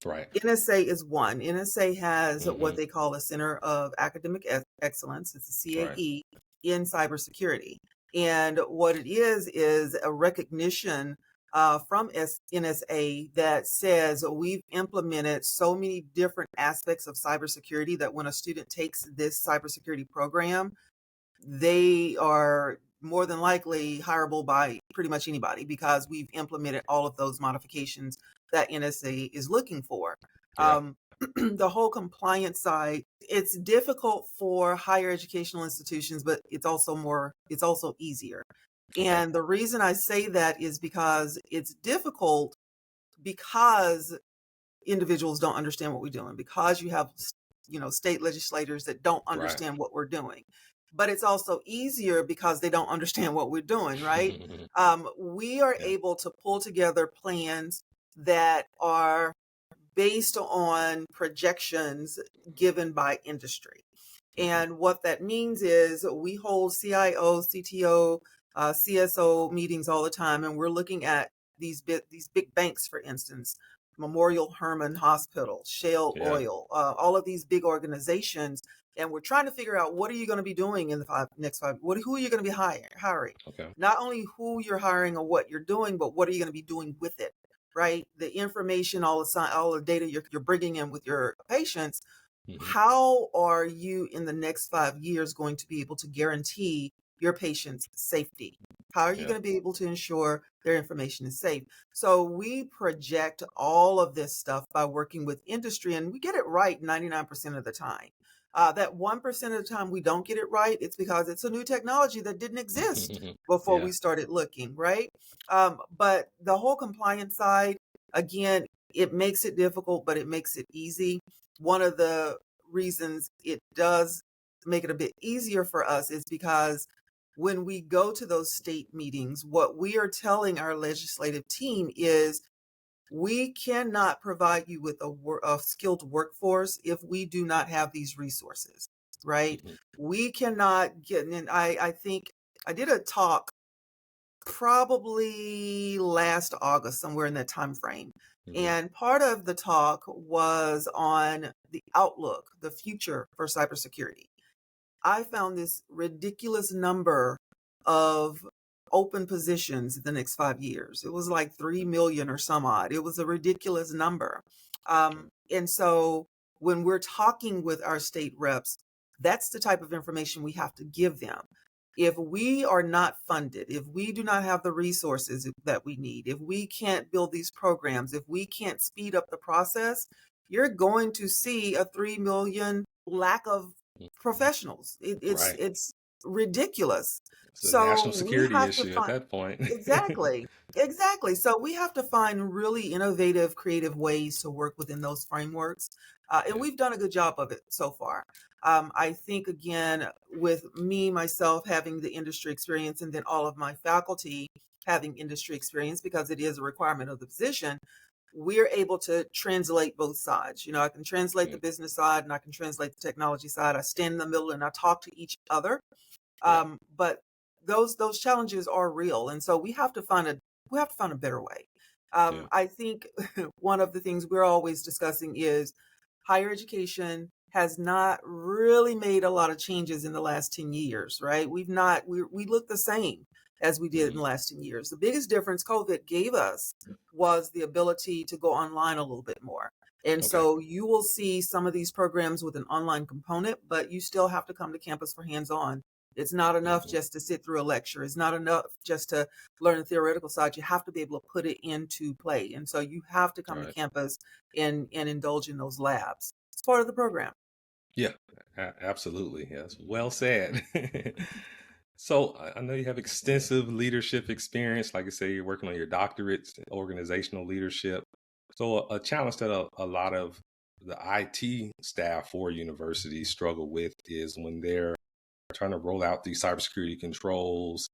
Speaker 1: Right.
Speaker 2: NSA is one. NSA has what
Speaker 1: Hmm.
Speaker 2: they call a Center of Academic Excellence. It's a
Speaker 1: Right.
Speaker 2: CAE in cybersecurity. And what it is a recognition from NSA that says we've implemented so many different aspects of cybersecurity that when a student takes this cybersecurity program, they are more than likely hireable by pretty much anybody because we've implemented all of those modifications that NSA is looking for.
Speaker 1: Yeah.
Speaker 2: Um, the whole compliance side, it's difficult for higher educational institutions, but it's also easier.
Speaker 1: Okay.
Speaker 2: And the reason I say that is because it's difficult because individuals don't understand what we're doing, because you have state legislators that don't
Speaker 1: Right.
Speaker 2: understand what we're doing. But it's also easier because they don't understand what we're doing, right? We are
Speaker 1: Yeah.
Speaker 2: able to pull together plans that are based on projections given by industry.
Speaker 1: Hmm.
Speaker 2: And what that means is we hold CIO, CTO, CSO meetings all the time, and we're looking at these big banks, for instance, Memorial Hermann Hospital, Shell
Speaker 1: Yeah.
Speaker 2: Oil, all of these big organizations, and we're trying to figure out what are you going to be doing in the next 5. Who are you going to be hiring?
Speaker 1: Okay.
Speaker 2: Not only who you're hiring or what you're doing, but what are you going to be doing with it? Right, the information, all the data you're bringing in with your patients,
Speaker 1: Hmm.
Speaker 2: how are you in the next 5 years going to be able to guarantee your patient's safety? How are you
Speaker 1: Yeah.
Speaker 2: going to be able to ensure their information is safe? So we project all of this stuff by working with industry, and we get it right 99% of the time. That 1% of the time we don't get it right, it's because it's a new technology that didn't exist before
Speaker 1: Yeah.
Speaker 2: we started looking, right? But the whole compliance side, again, it makes it difficult, but it makes it easy. One of the reasons it does make it a bit easier for us is because when we go to those state meetings, what we are telling our legislative team is we cannot provide you with a skilled workforce if we do not have these resources, right?
Speaker 1: Hmm.
Speaker 2: We cannot get, and I think I did a talk probably last August, somewhere in that time frame.
Speaker 1: Hmm.
Speaker 2: And part of the talk was on the outlook, the future for cybersecurity. I found this ridiculous number of open positions in the next 5 years. It was like 3 million or some odd. It was a ridiculous number. And so when we're talking with our state reps, that's the type of information we have to give them. If we are not funded, if we do not have the resources that we need, if we can't build these programs, if we can't speed up the process, you're going to see a 3 million lack of professionals.
Speaker 1: Right.
Speaker 2: It's ridiculous.
Speaker 1: It's a
Speaker 2: So
Speaker 1: national
Speaker 2: we
Speaker 1: security
Speaker 2: have to
Speaker 1: issue at
Speaker 2: find
Speaker 1: that point.
Speaker 2: exactly, exactly. So we have to find really innovative, creative ways to work within those frameworks. And
Speaker 1: Yeah.
Speaker 2: we've done a good job of it so far. I think, again, with me, myself having the industry experience, and then all of my faculty having industry experience, because it is a requirement of the position, we're able to translate both sides. I can translate the
Speaker 1: Yeah.
Speaker 2: business side and I can translate the technology side. I stand in the middle and I talk to each other.
Speaker 1: Yeah.
Speaker 2: But those challenges are real, and so we have to find a better way.
Speaker 1: Yeah.
Speaker 2: I think one of the things we're always discussing is higher education has not really made a lot of changes in the last 10 years, right? We look the same as we did in
Speaker 1: Hmm.
Speaker 2: the last 10 years. The biggest difference COVID gave us was the ability to go online a little bit more. And
Speaker 1: Okay.
Speaker 2: so you will see some of these programs with an online component, but you still have to come to campus for hands-on. It's not enough
Speaker 1: Hmm.
Speaker 2: just to sit through a lecture. It's not enough just to learn the theoretical side. You have to be able to put it into play. And so you have to come to
Speaker 1: Right.
Speaker 2: campus and indulge in those labs. It's part of the program.
Speaker 1: Yeah. Absolutely. Yes. Well said. So I know you have extensive leadership experience. Like I say, you're working on your doctorates in organizational leadership. So a challenge that a lot of the IT staff for universities struggle with is when they're trying to roll out these cybersecurity controls,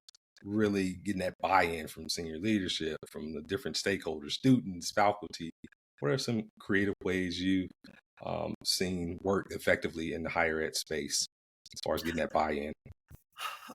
Speaker 1: really getting that buy-in from senior leadership, from the different stakeholders, students, faculty. What are some creative ways you've seen work effectively in the higher ed space as far as getting that buy-in?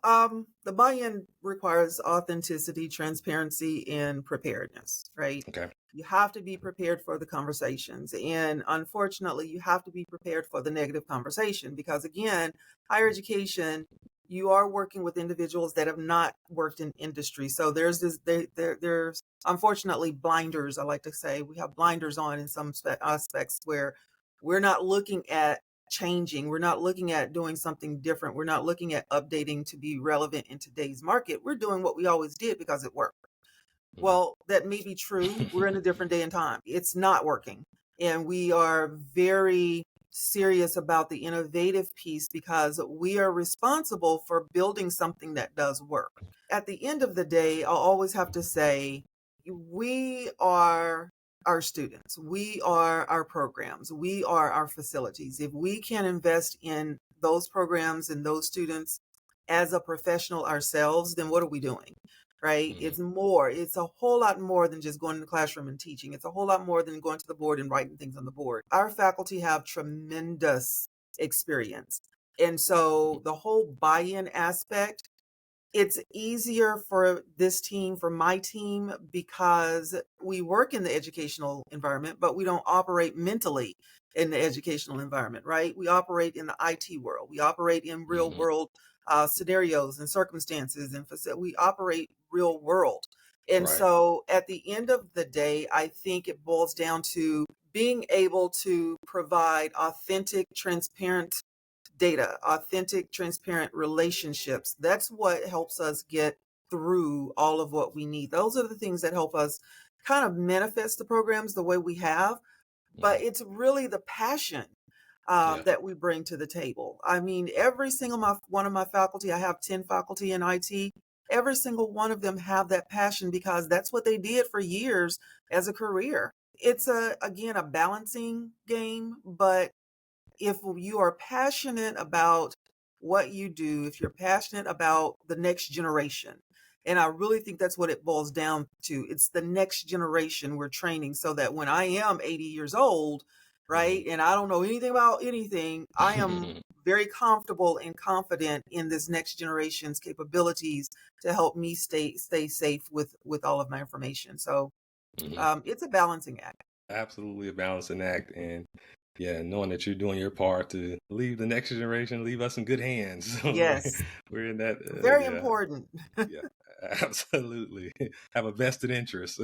Speaker 2: The buy-in requires authenticity, transparency, and preparedness, right?
Speaker 1: Okay.
Speaker 2: You have to be prepared for the conversations. And unfortunately, you have to be prepared for the negative conversation because, again, higher education, you are working with individuals that have not worked in industry. So there's unfortunately blinders, I like to say. We have blinders on in some aspects where we're not looking at changing. We're not looking at doing something different. We're not looking at updating to be relevant in today's market. We're doing what we always did because it worked.
Speaker 1: Mhm.
Speaker 2: Well, that may be true. We're in a different day and time. It's not working. And we are very serious about the innovative piece because we are responsible for building something that does work. At the end of the day, I'll always have to say, we are our students, we are our programs, we are our facilities. If we can invest in those programs and those students as a professional ourselves, then what are we doing? Right?
Speaker 1: Mhm.
Speaker 2: It's a whole lot more than just going to the classroom and teaching. It's a whole lot more than going to the board and writing things on the board. Our faculty have tremendous experience. And so the whole buy-in aspect, it's easier for this team, for my team, because we work in the educational environment, but we don't operate mentally in the educational environment, right? We operate in the IT world. We operate in real
Speaker 1: Mhm.
Speaker 2: world scenarios and circumstances, and we operate real world. And
Speaker 1: Right.
Speaker 2: so at the end of the day, I think it boils down to being able to provide authentic, transparent data, authentic, transparent relationships. That's what helps us get through all of what we need. Those are the things that help us kind of manifest the programs the way we have.
Speaker 1: Mhm.
Speaker 2: But it's really the passion
Speaker 1: Yeah.
Speaker 2: that we bring to the table. I mean, every single one of my faculty, I have 10 faculty in IT. Every single one of them have that passion because that's what they did for years as a career. It's again a balancing game, but if you are passionate about what you do, if you're passionate about the next generation, and I really think that's what it boils down to. It's the next generation we're training so that when I am 80 years old,
Speaker 1: Mhm.
Speaker 2: right, and I don't know anything about anything, I am very comfortable and confident in this next generation's capabilities to help me stay safe with all of my information. So
Speaker 1: Mhm.
Speaker 2: it's a balancing act.
Speaker 1: Absolutely a balancing act, and yeah, knowing that you're doing your part to leave the next generation, leave us in good hands. So
Speaker 2: Yes,
Speaker 1: we're in that.
Speaker 2: very
Speaker 1: Yeah.
Speaker 2: important.
Speaker 1: Yeah. Absolutely. Have a vested interest.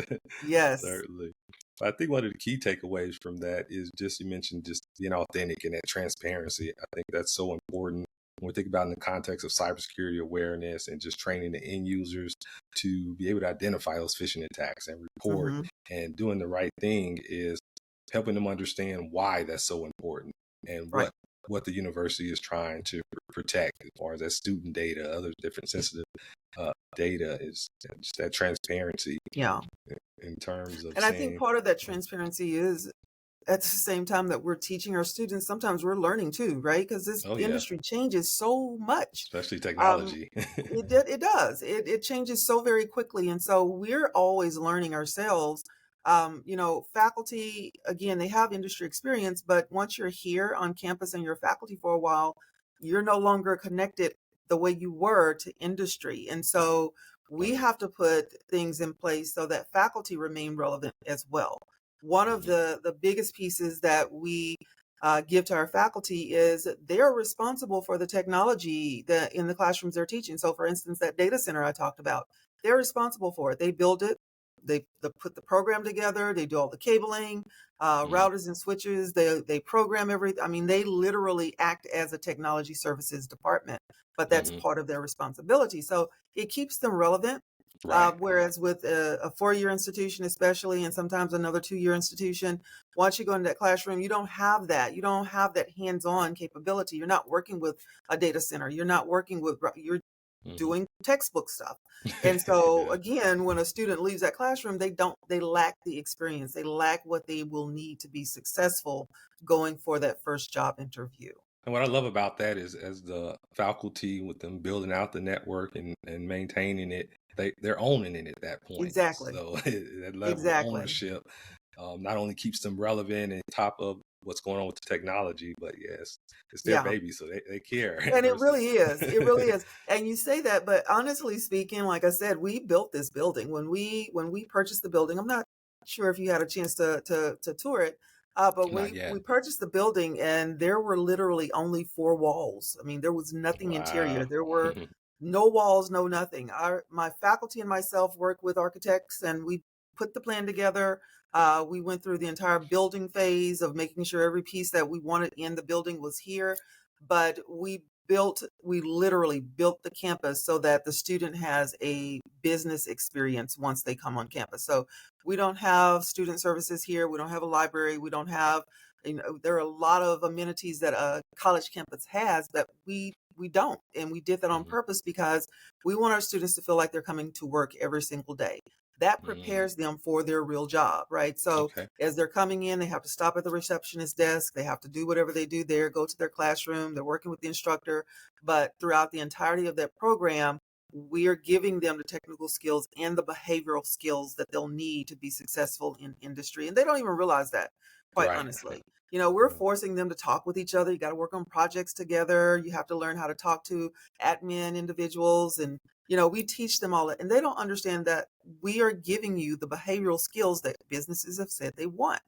Speaker 2: Yes.
Speaker 1: Certainly. But I think one of the key takeaways from that is just you mentioned just being authentic and that transparency. I think that's so important when we think about in the context of cybersecurity awareness and just training the end users to be able to identify those phishing attacks and report,
Speaker 2: Mhm.
Speaker 1: and doing the right thing is helping them understand why that's so important and
Speaker 2: Right.
Speaker 1: what the university is trying to protect as far as that student data, other different sensitive data, is just that transparency
Speaker 2: Yeah.
Speaker 1: in terms of
Speaker 2: And I think
Speaker 1: saying,
Speaker 2: part of that transparency is at the same time that we're teaching our students, sometimes we're learning too, right? Because this
Speaker 1: oh yeah,
Speaker 2: industry changes so much.
Speaker 1: especially
Speaker 2: Um,
Speaker 1: technology.
Speaker 2: it does. It changes so very quickly. And so we're always learning ourselves. Faculty, again, they have industry experience, but once you're here on campus and you're faculty for a while, you're no longer connected the way you were to industry. And so we
Speaker 1: Right.
Speaker 2: have to put things in place so that faculty remain relevant as well. One of
Speaker 1: Mhm.
Speaker 2: the biggest pieces that we give to our faculty is they're responsible for the technology that in the classrooms they're teaching. So, for instance, that data center I talked about, they're responsible for it. They build it, they put the program together, they do all the cabling,
Speaker 1: Mhm.
Speaker 2: routers and switches. They program everything. I mean, they literally act as a technology services department, but that's
Speaker 1: Mhm.
Speaker 2: part of their responsibility. So it keeps them relevant.
Speaker 1: Right.
Speaker 2: Whereas with a 4-year institution, especially, and sometimes another 2-year institution, once you go into that classroom, you don't have that. You don't have that hands-on capability. You're not working with a data center. You're not working with, you're
Speaker 1: Mhm.
Speaker 2: doing textbook stuff. And so
Speaker 1: Yeah.
Speaker 2: again, when a student leaves that classroom, they lack the experience. They lack what they will need to be successful going for that first job interview.
Speaker 1: And what I love about that is, as the faculty with them building out the network and maintaining it, they're owning it at that point.
Speaker 2: Exactly.
Speaker 1: So that level of
Speaker 2: Exactly.
Speaker 1: ownership not only keeps them relevant and top of what's going on with the technology, but yes, it's their
Speaker 2: Yeah.
Speaker 1: baby, so they care
Speaker 2: And it
Speaker 1: versus.
Speaker 2: really is. It really is. And you say that, but honestly speaking, like I said, we built this building. When we purchased the building, I'm not sure if you had a chance to tour it, but
Speaker 1: Not
Speaker 2: we
Speaker 1: yet.
Speaker 2: purchased the building and there were literally only 4 walls. I mean, there was nothing interior.
Speaker 1: Wow.
Speaker 2: There were no walls, no nothing. My faculty and myself worked with architects and we put the plan together. We went through the entire building phase of making sure every piece that we wanted in the building was here, but we literally built the campus so that the student has a business experience once they come on campus. So we don't have student services here, we don't have a library, we don't have, there are a lot of amenities that a college campus has that we don't, and we did that on
Speaker 1: Mhm.
Speaker 2: purpose because we want our students to feel like they're coming to work every single day. That
Speaker 1: Mm.
Speaker 2: prepares them for their real job, right? So
Speaker 1: Okay.
Speaker 2: as they're coming in, they have to stop at the receptionist desk. They have to do whatever they do there, go to their classroom. They're working with the instructor. But throughout the entirety of that program, we are giving them the technical skills and the behavioral skills that they'll need to be successful in industry. And they don't even realize that, quite
Speaker 1: Right.
Speaker 2: honestly. We're forcing them to talk with each other. You got to work on projects together. You have to learn how to talk to admin individuals and we teach them all that, and they don't understand that we are giving you the behavioral skills that businesses have said they want.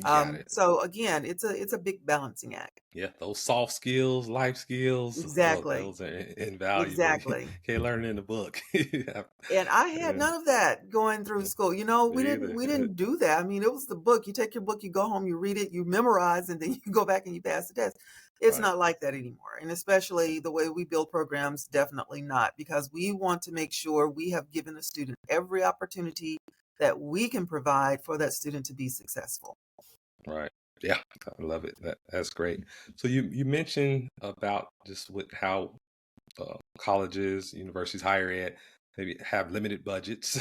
Speaker 1: Got it.
Speaker 2: So again, it's a big balancing act.
Speaker 1: Yeah, those soft skills, life skills,
Speaker 2: Exactly.
Speaker 1: those are invaluable. You
Speaker 2: Exactly.
Speaker 1: can't learn it in the book. Yeah,
Speaker 2: And I had
Speaker 1: yeah,
Speaker 2: none of that going through
Speaker 1: yeah.
Speaker 2: school.
Speaker 1: Me
Speaker 2: We
Speaker 1: either.
Speaker 2: didn't do that. I mean, it was the book. You take your book, you go home, you read it, you memorize, and then you go back and you pass the test. It's
Speaker 1: Right,
Speaker 2: not like that anymore. And especially the way we build programs, definitely not, because we want to make sure we have given the student every opportunity that we can provide for that student to be successful.
Speaker 1: right. Yeah, I love it. That's great. So you mentioned about just with how colleges, universities, higher ed, maybe have limited budgets.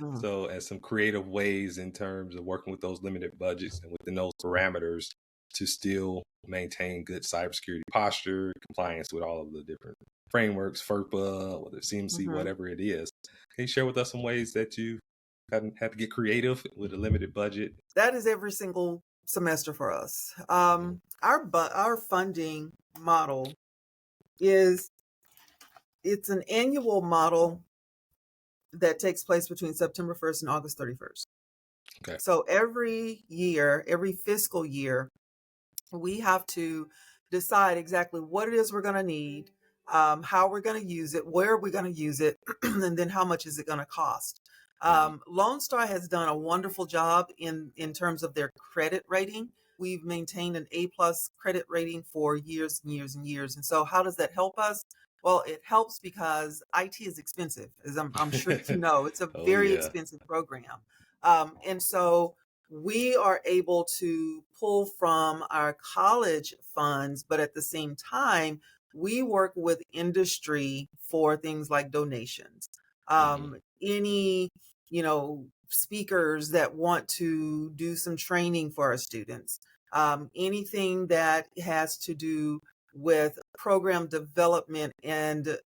Speaker 2: Mhm.
Speaker 1: So, and some creative ways in terms of working with those limited budgets and within those parameters to still maintain good cybersecurity posture, compliance with all of the different frameworks, FERPA, whether it's CMC,
Speaker 2: Mhm.
Speaker 1: whatever it is. Can you share with us some ways that you had to get creative with a limited budget?
Speaker 2: That is every single semester for us.
Speaker 1: Mhm.
Speaker 2: Our funding model is it's an annual model that takes place between September 1st and August 31st.
Speaker 1: Okay.
Speaker 2: So every year, every fiscal year, we have to decide exactly what it is we're going to need, how we're going to use it, where we're going to use it, and then how much is it going to cost.
Speaker 1: Hmm.
Speaker 2: Lone Star has done a wonderful job in terms of their credit rating. We've maintained an A+ credit rating for years and years and years. And so, how does that help us? Well, it helps because IT is expensive, as I'm sure you know. It's a
Speaker 1: Oh
Speaker 2: very
Speaker 1: yeah.
Speaker 2: expensive program, and so we are able to pull from our college funds, but at the same time, we work with industry for things like donations.
Speaker 1: Hmm.
Speaker 2: Any, speakers that want to do some training for our students, anything that has to do with program development and,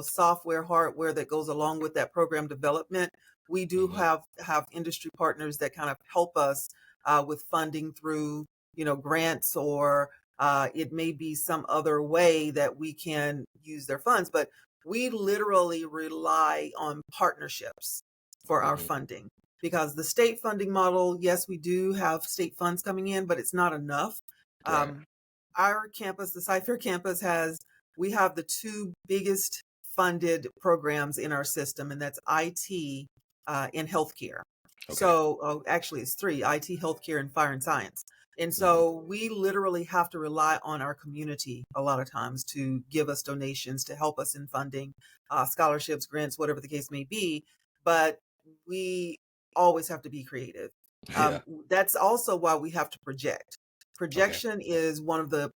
Speaker 2: software, hardware that goes along with that program development. We do
Speaker 1: Hmm.
Speaker 2: have industry partners that kind of help us with funding through grants, or it may be some other way that we can use their funds, but we literally rely on partnerships for our
Speaker 1: Hmm.
Speaker 2: funding, because the state funding model, yes, we do have state funds coming in, but it's not enough.
Speaker 1: Right.
Speaker 2: um, our campus, the Cypher campus, we have the two biggest funded programs in our system, and that's IT and healthcare.
Speaker 1: Okay.
Speaker 2: So actually, it's three: IT, healthcare, and fire and science. And
Speaker 1: Hmm.
Speaker 2: so we literally have to rely on our community a lot of times to give us donations, to help us in funding, scholarships, grants, whatever the case may be. But we always have to be creative.
Speaker 1: Yeah.
Speaker 2: That's also why we have to project.
Speaker 1: Okay.
Speaker 2: Projection is one of the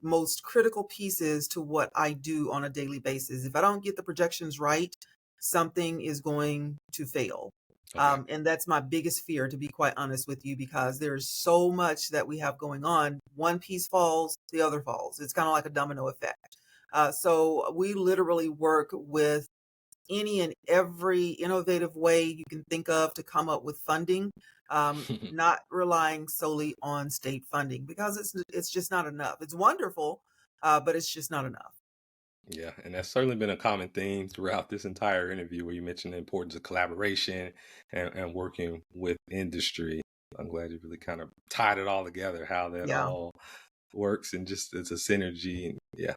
Speaker 2: most critical pieces to what I do on a daily basis. If I don't get the projections right, something is going to fail.
Speaker 1: Okay.
Speaker 2: And that's my biggest fear, to be quite honest with you, because there's so much that we have going on. One piece falls, the other falls. It's kind of like a domino effect. So we literally work with any and every innovative way you can think of to come up with funding, not relying solely on state funding, because it's just not enough. It's wonderful, but it's just not enough.
Speaker 1: Yeah, and that's certainly been a common theme throughout this entire interview where you mentioned the importance of collaboration and working with industry. I'm glad you really kind of tied it all together, how that
Speaker 2: Yeah,
Speaker 1: all works and just it's a synergy. And yeah,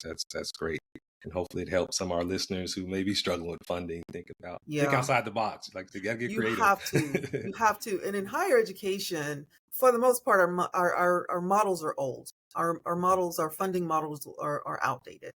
Speaker 1: that's great. And hopefully it helps some of our listeners who may be struggling with funding think
Speaker 2: yeah.
Speaker 1: outside the box. Like they gotta get
Speaker 2: You
Speaker 1: creative.
Speaker 2: have to. You have to. And in higher education, for the most part, our models are old. Our models, our funding models are outdated.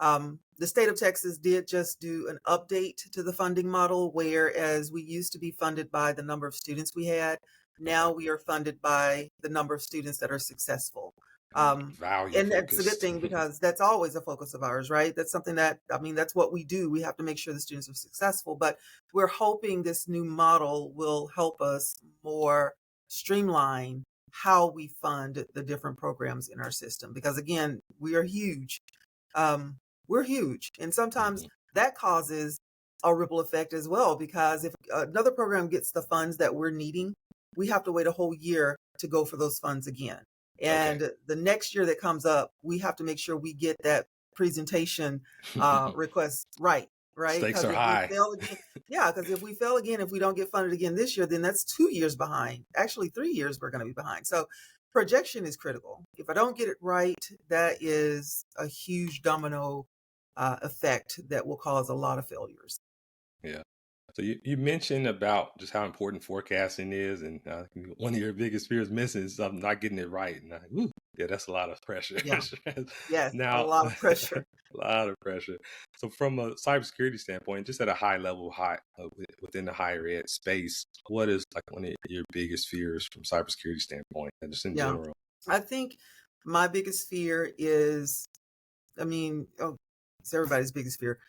Speaker 2: The state of Texas did just do an update to the funding model, whereas we used to be funded by the number of students we had.
Speaker 1: Okay.
Speaker 2: Now we are funded by the number of students that are successful. Um,
Speaker 1: Value
Speaker 2: and that's a good
Speaker 1: focused.
Speaker 2: thing, because that's always a focus of ours, right? That's something that, I mean, that's what we do. We have to make sure the students are successful, but we're hoping this new model will help us more streamline how we fund the different programs in our system. Because again, we are huge. Um, we're huge. And sometimes
Speaker 1: Hmm.
Speaker 2: that causes a ripple effect as well, because if another program gets the funds that we're needing, we have to wait a whole year to go for those funds again.
Speaker 1: Okay.
Speaker 2: And the next year that comes up, we have to make sure we get that presentation request right, right?
Speaker 1: Stakes
Speaker 2: Because
Speaker 1: are
Speaker 2: if we
Speaker 1: high.
Speaker 2: fail again, yeah, because if we fail again, if we don't get funded again this year, then that's 2 years behind. Actually, 3 years we're going to be behind. So projection is critical. If I don't get it right, that is a huge domino effect that will cause a lot of failures.
Speaker 1: Yeah. So you mentioned about just how important forecasting is, and one of your biggest fears missing is not getting it right. And whew, yeah, that's a lot of pressure.
Speaker 2: Yeah. Yes, a
Speaker 1: Now,
Speaker 2: lot of
Speaker 1: a
Speaker 2: pressure.
Speaker 1: lot of pressure. So, from a cybersecurity standpoint, just at a high level, within the higher ed space, what is like one of your biggest fears from cybersecurity standpoint, and just in
Speaker 2: Yeah.
Speaker 1: general?
Speaker 2: I think my biggest fear is, I mean, oh, it's everybody's biggest fear.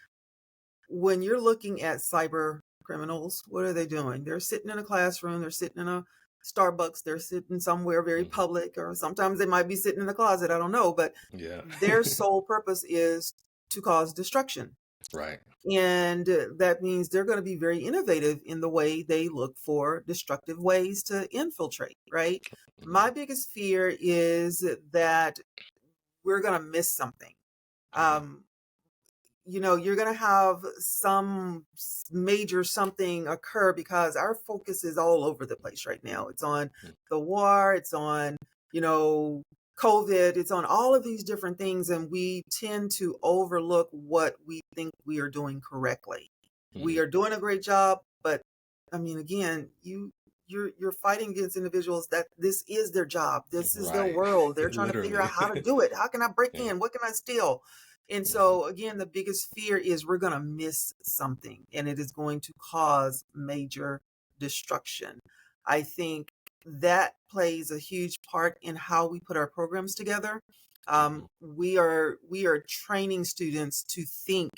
Speaker 2: When you're looking at cyber criminals, what are they doing? They're sitting in a classroom, they're sitting in a Starbucks, they're sitting somewhere very
Speaker 1: Hmm.
Speaker 2: public, or sometimes they might be sitting in the closet, I don't know, but
Speaker 1: Yeah.
Speaker 2: their sole purpose is to cause destruction.
Speaker 1: Right.
Speaker 2: And that means they're going to be very innovative in the way they look for destructive ways to infiltrate, right? My
Speaker 1: Hmm.
Speaker 2: biggest fear is that we're going to miss something.
Speaker 1: Hmm.
Speaker 2: Um, you're going to have some major something occur, because our focus is all over the place right now. It's on the war, it's on, you know, COVID, it's on all of these different things. And we tend to overlook what we think we are doing correctly. We
Speaker 1: Hmm.
Speaker 2: are doing a great job, but I mean, again, you're fighting against individuals that this is their job. This is their
Speaker 1: Right.
Speaker 2: world. They're trying to figure out
Speaker 1: Literally.
Speaker 2: how to do it. How can I break
Speaker 1: Yeah.
Speaker 2: in? What can I steal? And
Speaker 1: Hmm.
Speaker 2: so again, the biggest fear is we're going to miss something, and it is going to cause major destruction. I think that plays a huge part in how we put our programs together.
Speaker 1: Hmm.
Speaker 2: We are training students to think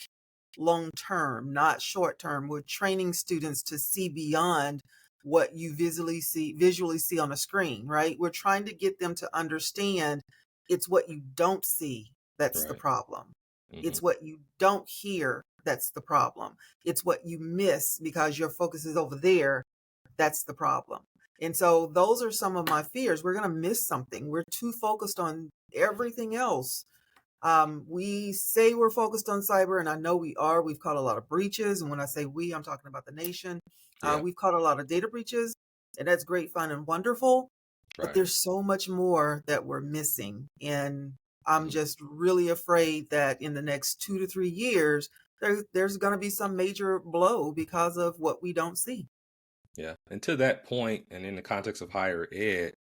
Speaker 2: long term, not short term. We're training students to see beyond what you visually see on a screen, right? We're trying to get them to understand it's what you don't see that's the
Speaker 1: Right.
Speaker 2: problem.
Speaker 1: Hmm.
Speaker 2: It's what you don't hear that's the problem. It's what you miss because your focus is over there. That's the problem. And so those are some of my fears. We're going to miss something. We're too focused on everything else. We say we're focused on cyber, and I know we are. We've caught a lot of breaches. And when I say we, I'm talking about the nation.
Speaker 1: Yeah.
Speaker 2: We've caught a lot of data breaches, and that's great, fun, and wonderful. But
Speaker 1: Right.
Speaker 2: there's so much more that we're missing. And I'm
Speaker 1: Hmm.
Speaker 2: just really afraid that in the next 2 to 3 years, there's going to be some major blow because of what we don't see.
Speaker 1: Yeah. And to that point, and in the context of higher ed,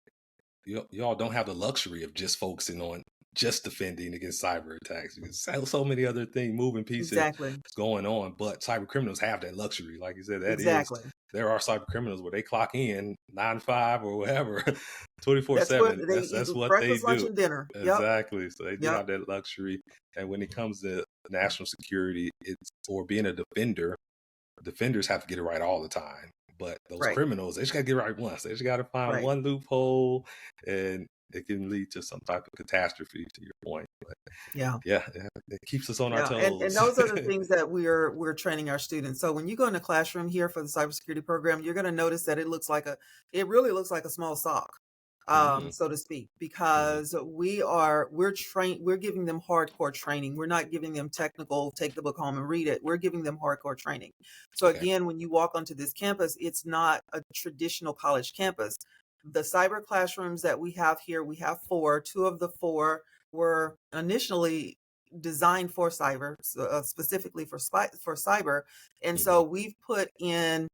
Speaker 1: y'all don't have the luxury of just focusing on just defending against cyber attacks because so many other things, moving pieces
Speaker 2: Exactly.
Speaker 1: going on. But cyber criminals have that luxury. Like you said,
Speaker 2: Exactly.
Speaker 1: there are cyber criminals where they clock in 9 to 5 or whatever, twenty four
Speaker 2: That's what
Speaker 1: seven.
Speaker 2: they eat:
Speaker 1: That's what they
Speaker 2: breakfast, lunch,
Speaker 1: do.
Speaker 2: and dinner. Yep.
Speaker 1: Exactly. So they do
Speaker 2: Yep.
Speaker 1: have that luxury. And when it comes to national security, it's or being a defender, defenders have to get it right all the time. But those
Speaker 2: Right.
Speaker 1: criminals, they just got to get it right once. They just got to find
Speaker 2: Right.
Speaker 1: one loophole, and it can lead to some type of catastrophe. To your point, but
Speaker 2: Yeah.
Speaker 1: yeah, it keeps us on our
Speaker 2: Yeah, and
Speaker 1: toes.
Speaker 2: those are the things that we're training our students. So when you go in the classroom here for the cybersecurity program, you're going to notice that it really looks like a small sock,
Speaker 1: Mm,
Speaker 2: so to speak,
Speaker 1: mhm.
Speaker 2: because we're giving them hardcore training. We're not giving them technical, take the book home and read it. We're giving them hardcore training. So
Speaker 1: Okay.
Speaker 2: again, when you walk onto this campus, it's not a traditional college campus. The cyber classrooms that we have here, we have four. Two of the four were initially designed for cyber, specifically for cyber. And
Speaker 1: Hmm.
Speaker 2: so we've put in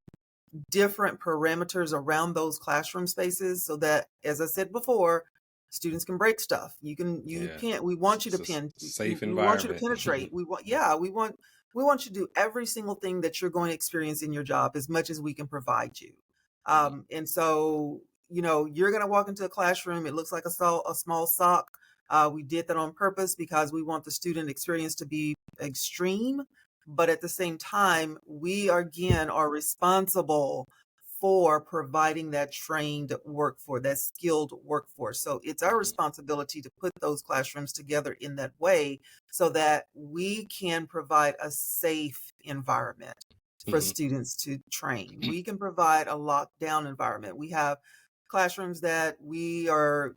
Speaker 2: different parameters around those classroom spaces so that, as I said before, students can break stuff. You
Speaker 1: Yeah,
Speaker 2: can't, we want you to
Speaker 1: it's a
Speaker 2: pin,
Speaker 1: safe
Speaker 2: we want you to
Speaker 1: environment.
Speaker 2: penetrate. We want you to do every single thing that you're going to experience in your job as much as we can provide you.
Speaker 1: Hmm.
Speaker 2: And so, you're going to walk into a classroom. It looks like a small sock. We did that on purpose because we want the student experience to be extreme, but at the same time, we again are responsible for providing that trained workforce, that skilled workforce. So it's our
Speaker 1: Hmm.
Speaker 2: responsibility to put those classrooms together in that way so that we can provide a safe environment for
Speaker 1: Hmm.
Speaker 2: students to train. We can provide a lockdown environment. We have classrooms that we are,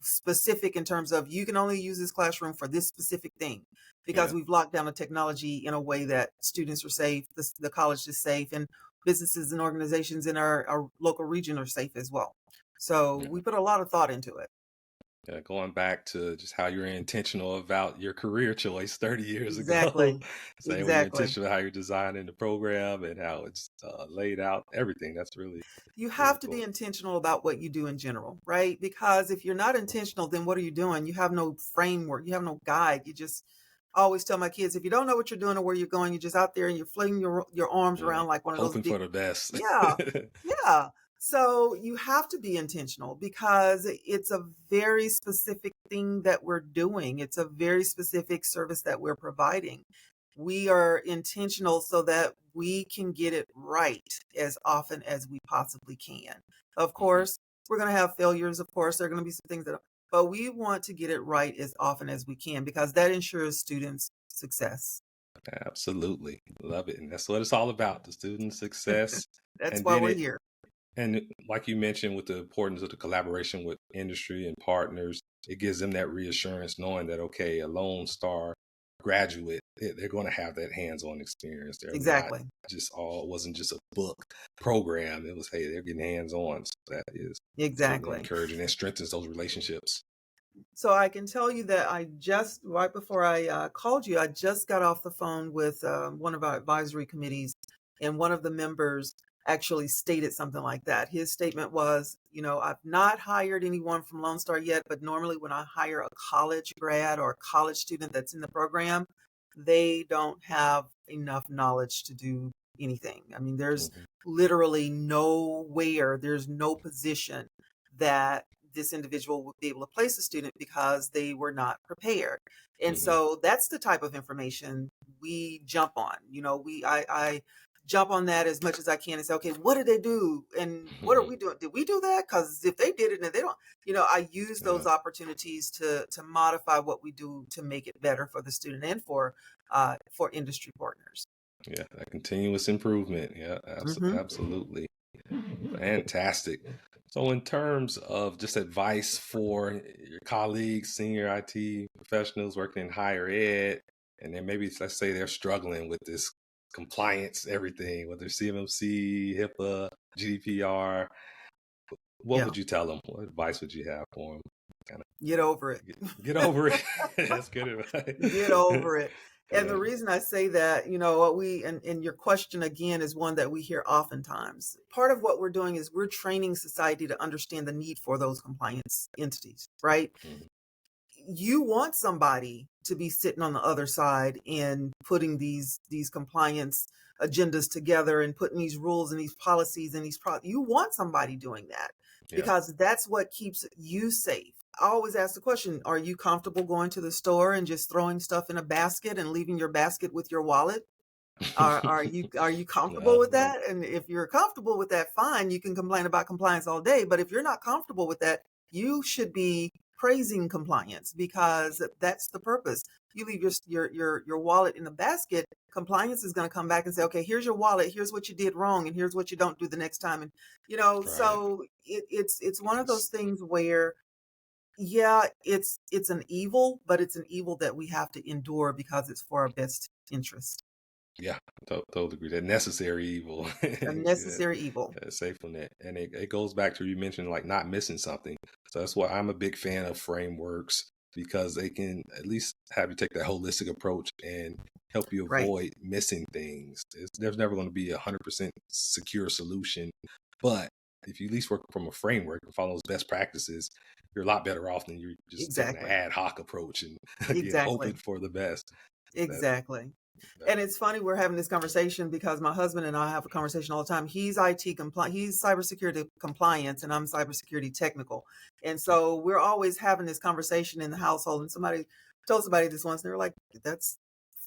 Speaker 2: specific in terms of you can only use this classroom for this specific thing because
Speaker 1: Yeah,
Speaker 2: we've locked down the technology in a way that students are safe, the college is safe, and businesses and organizations in our local region are safe as well. So
Speaker 1: yeah.
Speaker 2: we put a lot of thought into it.
Speaker 1: Yeah, going back to just how you're intentional about your career choice 30 years ago.
Speaker 2: Exactly.
Speaker 1: Same way you're
Speaker 2: Exactly.
Speaker 1: intentional how you're designing the program and how it's laid out, everything. That's really,
Speaker 2: You
Speaker 1: really
Speaker 2: have to be
Speaker 1: cool.
Speaker 2: intentional about what you do in general, right? Because if you're not intentional, then what are you doing? You have no framework, you have no guide. You just I always tell my kids, if you don't know what you're doing or where you're going, you're just out there and you're flinging your arms
Speaker 1: Yeah.
Speaker 2: around like one of those
Speaker 1: Hoping
Speaker 2: big.
Speaker 1: for the best.
Speaker 2: Yeah. Yeah. So you have to be intentional because it's a very specific thing that we're doing. It's a very specific service that we're providing. We are intentional so that we can get it right as often as we possibly can. Of
Speaker 1: Hmm.
Speaker 2: course, we're going to have failures. Of course, there are going to be some things but we want to get it right as often as we can because that ensures students' success.
Speaker 1: Absolutely. Love it. And that's what it's all about, the student success.
Speaker 2: That's
Speaker 1: And
Speaker 2: why
Speaker 1: then
Speaker 2: we're here.
Speaker 1: and like you mentioned, with the importance of the collaboration with industry and partners, it gives them that reassurance knowing that, okay, a Lone Star graduate, they're going to have that hands-on experience. They're not
Speaker 2: Exactly.
Speaker 1: it wasn't just a book program. It was, hey, they're getting hands-on. So that is certainly
Speaker 2: Exactly.
Speaker 1: encouraging and strengthens those relationships.
Speaker 2: So I can tell you that right before I called you, I just got off the phone with one of our advisory committees, and one of the members actually stated something like that. His statement was, I've not hired anyone from Lone Star yet, but normally when I hire a college grad or a college student that's in the program, they don't have enough knowledge to do anything. I mean, there's
Speaker 1: Hmm.
Speaker 2: literally there's no position that this individual would be able to place a student because they were not prepared. And
Speaker 1: Hmm.
Speaker 2: so that's the type of information we jump on. I jump on that as much as I can and say, okay, what did they do? And what are
Speaker 1: Hmm.
Speaker 2: we doing? Did we do that? Because if they did it and they don't, I use
Speaker 1: Yeah.
Speaker 2: those opportunities to modify what we do to make it better for the student and for industry partners.
Speaker 1: Yeah. That continuous improvement. Yeah.
Speaker 2: Hmm.
Speaker 1: Absolutely. Fantastic. So, in terms of just advice for your colleagues, senior IT professionals working in higher ed, and then maybe let's say they're struggling with this compliance, everything, whether CMMC, HIPAA, GDPR, what
Speaker 2: Yeah,
Speaker 1: would you tell them? What advice would you have for them? Kind
Speaker 2: get over it.
Speaker 1: of get over it. That's good
Speaker 2: Get
Speaker 1: advice.
Speaker 2: over it. And
Speaker 1: Yeah.
Speaker 2: the reason I say that, what and your question again is one that we hear oftentimes. Part of what we're doing is we're training society to understand the need for those compliance entities, right?
Speaker 1: Mhm.
Speaker 2: You want somebody to be sitting on the other side and putting these compliance agendas together and putting these rules and these policies and you want somebody doing that
Speaker 1: Yeah.
Speaker 2: because that's what keeps you safe. I always ask the question, are you comfortable going to the store and just throwing stuff in a basket and leaving your basket with your wallet? Are you comfortable with
Speaker 1: Yeah.
Speaker 2: that? And if you're comfortable with that, fine, you can complain about compliance all day. But if you're not comfortable with that, you should be praising compliance because that's the purpose. You leave your wallet in the basket, compliance is going to come back and say, okay, here's your wallet, here's what you did wrong, and here's what you don't do the next time. And
Speaker 1: Right.
Speaker 2: so it's one of those things where yeah, it's an evil, but it's an evil that we have to endure because it's for our best interest.
Speaker 1: Yeah, totally agree. That necessary evil.
Speaker 2: A
Speaker 1: Yeah,
Speaker 2: necessary evil.
Speaker 1: safe from that. And it goes back to you mentioned like not missing something. So that's why I'm a big fan of frameworks because they can at least have you take that holistic approach and help you
Speaker 2: Right.
Speaker 1: avoid missing things. There's never going to be 100% secure solution, but if you at least work from a framework and follow those best practices, you're a lot better off than you're just taking an
Speaker 2: Exactly.
Speaker 1: ad hoc approach and again hoping
Speaker 2: Exactly.
Speaker 1: for the best. That,
Speaker 2: Exactly.
Speaker 1: that
Speaker 2: And it's funny we're having this conversation because my husband and I have a conversation all the time. He's IT compliant, he's cybersecurity compliance, and I'm cybersecurity technical. And so we're always having this conversation in the household. And somebody told somebody this once, and they were like, "That's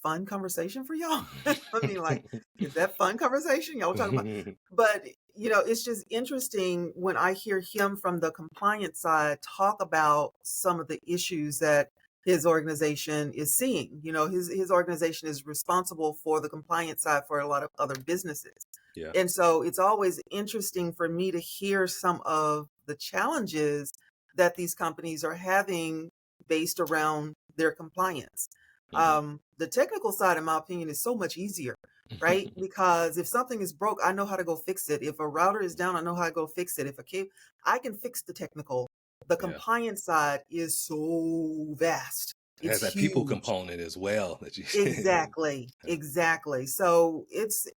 Speaker 2: fun conversation for y'all." I mean, like, is that fun conversation y'all talking about? But it's just interesting when I hear him from the compliance side talk about some of the issues that his organization is seeing. His organization is responsible for the compliance side for a lot of other businesses.
Speaker 1: Yeah.
Speaker 2: And so it's always interesting for me to hear some of the challenges that these companies are having based around their compliance.
Speaker 1: Mhm.
Speaker 2: The technical side, in my opinion, is so much easier, right? Because if something is broke, I know how to go fix it. If a router is down, I know how to go fix it. If a cable, I can fix the technical. The
Speaker 1: Yeah.
Speaker 2: compliance side is so vast.
Speaker 1: It
Speaker 2: It's
Speaker 1: has that people
Speaker 2: huge.
Speaker 1: component as well that you
Speaker 2: Exactly.
Speaker 1: yeah.
Speaker 2: Exactly. So it's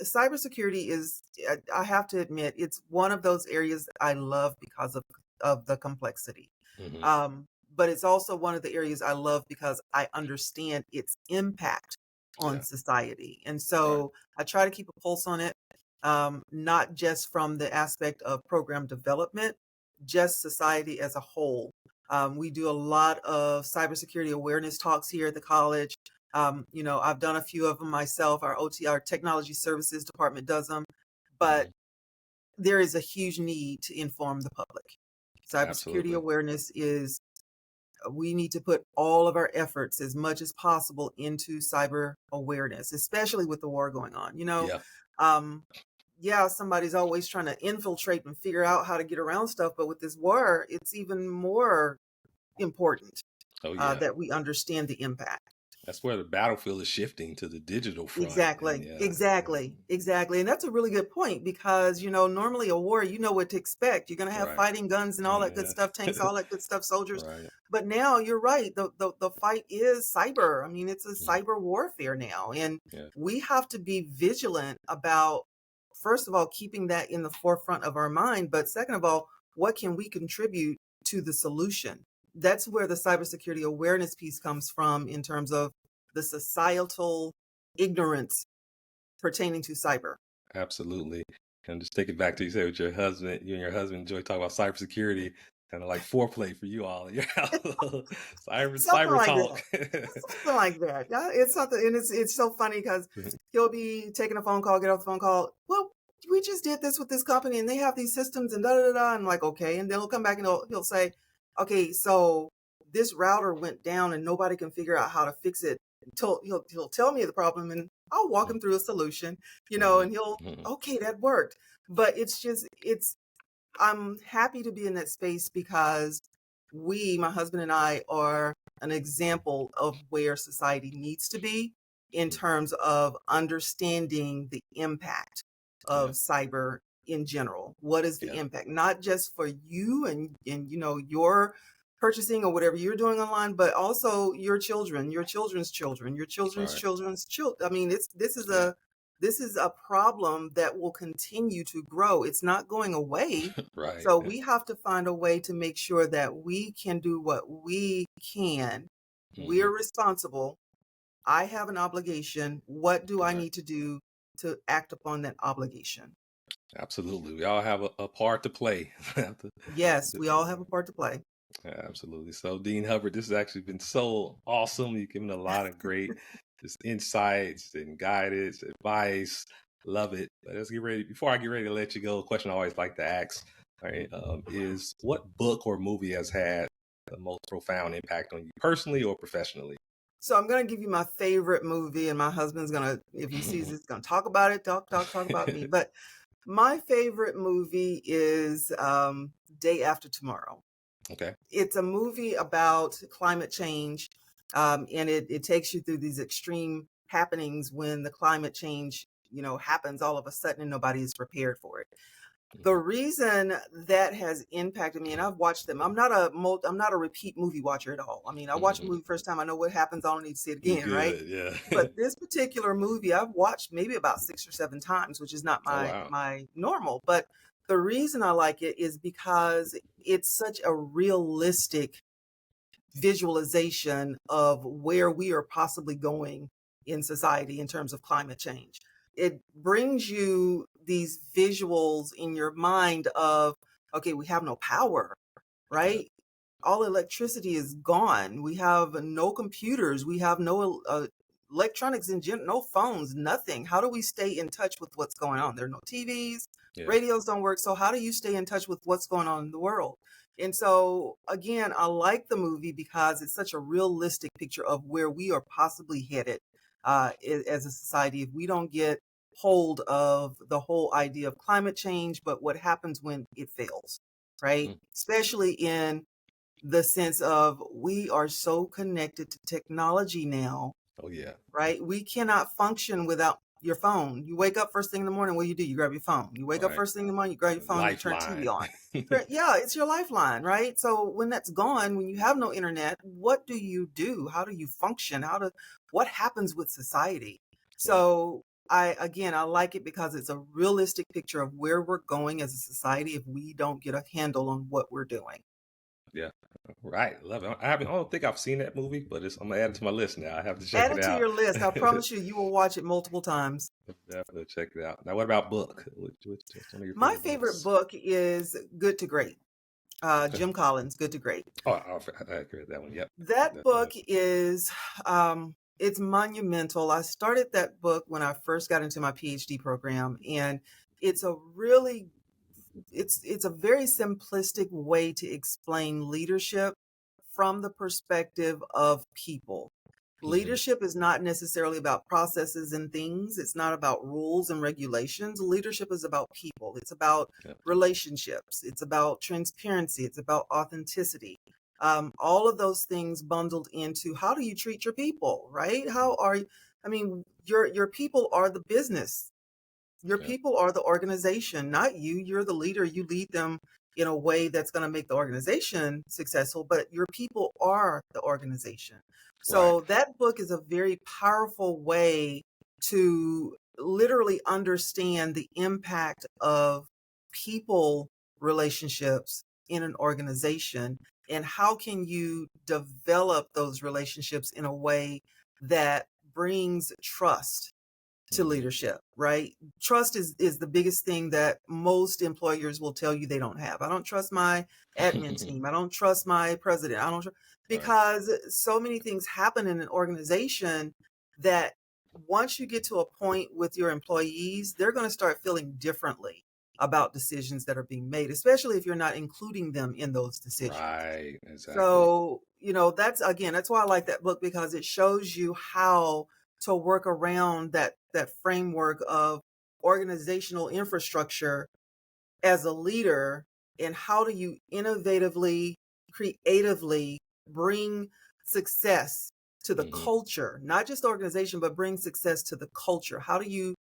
Speaker 2: cybersecurity is, I have to admit, it's one of those areas that I love because of the complexity.
Speaker 1: Mhm.
Speaker 2: But it's also one of the areas I love because I understand its impact on
Speaker 1: Yeah.
Speaker 2: society. And
Speaker 1: Right.
Speaker 2: so I try to keep a pulse on it, not just from the aspect of program development, just society as a whole. We do a lot of cybersecurity awareness talks here at the college. I've done a few of them myself. Our technology services department does them, but
Speaker 1: Mhm.
Speaker 2: there is a huge need to inform the public. Cybersecurity
Speaker 1: Absolutely.
Speaker 2: awareness is, we need to put all of our efforts as much as possible into cyber awareness, especially with the war going on.
Speaker 1: Yeah.
Speaker 2: Um, yeah, somebody's always trying to infiltrate and figure out how to get around stuff, but with this war, it's even more important
Speaker 1: Oh yeah.
Speaker 2: that we understand the impact.
Speaker 1: That's where the battlefield is shifting to the digital front. And
Speaker 2: Exactly,
Speaker 1: yeah.
Speaker 2: exactly, exactly. And that's a really good point because, normally a war, you know what to expect. You're going to have
Speaker 1: Right.
Speaker 2: fighting guns and all that good
Speaker 1: Yeah.
Speaker 2: stuff, tanks, all that good stuff, soldiers.
Speaker 1: Right.
Speaker 2: But now you're right. The fight is cyber. I mean, it's a
Speaker 1: Mhm.
Speaker 2: cyber warfare now. And
Speaker 1: Yeah.
Speaker 2: we have to be vigilant about, first of all, keeping that in the forefront of our mind. But second of all, what can we contribute to the solution? That's where the cybersecurity awareness piece comes from in terms of the societal ignorance pertaining to cyber.
Speaker 1: Absolutely. And just take it back to you said with your husband, you and your husband enjoy talking about cybersecurity, kind of like foreplay for you all in your house.
Speaker 2: Something
Speaker 1: Cyber
Speaker 2: like
Speaker 1: talk.
Speaker 2: that. Something like that. Yeah, it's something, and it's so funny because he'll be taking a phone call, get off the phone call. Well, we just did this with this company, and they have these systems, and da da da. da. I'm like, okay, and then he'll come back and he'll say, okay, so this router went down, and nobody can figure out how to fix it. He'll tell me the problem, and I'll walk him through a solution,
Speaker 1: Mhm,
Speaker 2: and he'll
Speaker 1: mhm.
Speaker 2: okay, that worked. But it's I'm happy to be in that space because my husband and I, are an example of where society needs to be in
Speaker 1: Mhm.
Speaker 2: terms of understanding the impact of
Speaker 1: Yeah,
Speaker 2: cyber in general. What is the
Speaker 1: yeah,
Speaker 2: impact? Not just for you and your purchasing or whatever you're doing online, but also your children, your children's children, your children's
Speaker 1: right,
Speaker 2: children's children. I mean,
Speaker 1: yeah,
Speaker 2: this is a problem that will continue to grow. It's not going away.
Speaker 1: right,
Speaker 2: So
Speaker 1: yeah,
Speaker 2: we have to find a way to make sure that we can do what we can.
Speaker 1: mhm,
Speaker 2: We're responsible. I have an obligation. What do I
Speaker 1: right.
Speaker 2: need to do to act upon that obligation?
Speaker 1: Absolutely. We all have a part to play. Have to-
Speaker 2: Yes, we all have a part to play.
Speaker 1: Yeah, absolutely. So, Dean Hubbard, this has actually been so awesome. You've given a lot of great just insights and guidance, advice. Love it. But let's get ready. Before I get ready to let you go, a question I always like to ask, all right, is what book or movie has had the most profound impact on you personally or professionally?
Speaker 2: So I'm going to give you my favorite movie, and my husband's going to, if he sees it, going to talk about it, talk about me. But my favorite movie is Day After Tomorrow.
Speaker 1: Okay.
Speaker 2: It's a movie about climate change, and it takes you through these extreme happenings when the climate change, happens all of a sudden and nobody is prepared for it. The
Speaker 1: Mhm.
Speaker 2: reason that has impacted me, and I've watched them. I'm not a repeat movie watcher at all. I mean, I watch a
Speaker 1: Mhm.
Speaker 2: movie first time, I know what happens. I don't need to see it
Speaker 1: You
Speaker 2: again, right?
Speaker 1: good. Yeah.
Speaker 2: But this particular movie, I've watched maybe about 6 or 7 times, which is not
Speaker 1: Oh,
Speaker 2: my
Speaker 1: wow.
Speaker 2: my normal. But the reason I like it is because it's such a realistic visualization of where we are possibly going in society in terms of climate change. It brings you these visuals in your mind of, okay, we have no power,
Speaker 1: Yeah.
Speaker 2: right? All electricity is gone. We have no computers. We have no electronics in general, no phones, nothing. How do we stay in touch with what's going on? There are no TVs,
Speaker 1: Yeah.
Speaker 2: radios don't work. So how do you stay in touch with what's going on in the world? And so again, I like the movie because it's such a realistic picture of where we are possibly headed as a society if we don't get hold of the whole idea of climate change, but what happens when it fails, right?
Speaker 1: Mm.
Speaker 2: Especially in the sense of we are so connected to technology now,
Speaker 1: Oh, yeah.
Speaker 2: right? We cannot function without your phone. You wake up first thing in the morning, what do? You grab your phone. You wake
Speaker 1: All
Speaker 2: up
Speaker 1: right.
Speaker 2: first thing in the morning, you grab your phone, you turn TV
Speaker 1: Lifeline.
Speaker 2: on. Yeah, it's your lifeline, right? So when that's gone, when you have no internet, what do you do? How do you function? What happens with society?
Speaker 1: Yeah.
Speaker 2: So I like it because it's a realistic picture of where we're going as a society if we don't get a handle on what we're doing.
Speaker 1: Yeah. Right. Love it. I don't think I've seen that movie, but I'm gonna add it to my list now. I have to check
Speaker 2: Add
Speaker 1: it
Speaker 2: it to
Speaker 1: out.
Speaker 2: your list. I promise you, you will watch it multiple times.
Speaker 1: Definitely check it out. Now, what about book? What's one of your
Speaker 2: My
Speaker 1: favorite
Speaker 2: favorite
Speaker 1: books?
Speaker 2: book is Good to Great.
Speaker 1: Okay.
Speaker 2: Jim Collins, Good to Great.
Speaker 1: Oh, I agree with that one. Yep.
Speaker 2: That
Speaker 1: Definitely.
Speaker 2: book is it's monumental. I started that book when I first got into my PhD program, and it's a really it's a very simplistic way to explain leadership from the perspective of people.
Speaker 1: Hmm.
Speaker 2: Leadership is not necessarily about processes and things. It's not about rules and regulations. Leadership is about people. It's about
Speaker 1: Yeah, people.
Speaker 2: relationships. It's about transparency. It's about authenticity. All of those things bundled into how do you treat your people, right?
Speaker 1: Mm.
Speaker 2: I mean, your people are the business. Your
Speaker 1: Yeah.
Speaker 2: people are the organization, not you. You're the leader. You lead them in a way that's going to make the organization successful, but your people are the organization.
Speaker 1: Right.
Speaker 2: So that book is a very powerful way to literally understand the impact of people relationships in an organization and how can you develop those relationships in a way that brings trust to
Speaker 1: Hmm.
Speaker 2: leadership, right? Trust is the biggest thing that most employers will tell you they don't have. I don't trust my admin team. I don't trust my president. I don't
Speaker 1: Right.
Speaker 2: because so many things happen in an organization that once you get to a point with your employees, they're going to start feeling differently about decisions that are being made, especially if you're not including them in those decisions.
Speaker 1: Right. Exactly.
Speaker 2: So, that's why I like that book because it shows you how to work around that framework of organizational infrastructure as a leader and how do you innovatively, creatively bring success to the
Speaker 1: Hmm.
Speaker 2: culture, not just the organization, but bring success to the culture. How do you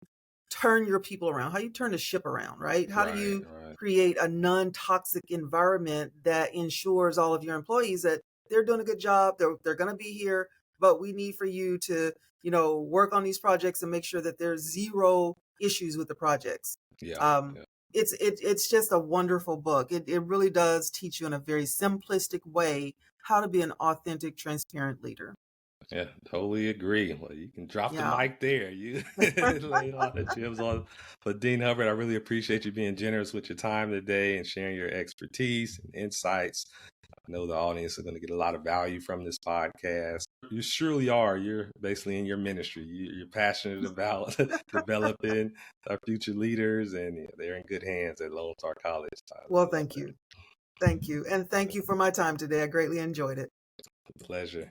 Speaker 2: turn your people around? How do you turn the ship around, right? How do
Speaker 1: Right.
Speaker 2: you
Speaker 1: Right.
Speaker 2: create a non-toxic environment that ensures all of your employees that they're doing a good job, they're going to be here, but we need for you to, work on these projects and make sure that there's zero issues with the projects.
Speaker 1: Yeah.
Speaker 2: Um,
Speaker 1: Yeah.
Speaker 2: it's just a wonderful book. It really does teach you in a very simplistic way how to be an authentic, transparent leader.
Speaker 1: Yeah, totally agree. Well, you can drop the
Speaker 2: Yeah.
Speaker 1: mic there. You laid all the gems on. But Dean Hubbard, I really appreciate you being generous with your time today and sharing your expertise and insights. I know the audience is going to get a lot of value from this podcast. You surely are. You're basically in your ministry. You're passionate about developing our future leaders, and yeah, they're in good hands at Lone Star College. I
Speaker 2: Well,
Speaker 1: love
Speaker 2: thank you. Thank you. And thank you for my time today. I greatly enjoyed it.
Speaker 1: that. Pleasure.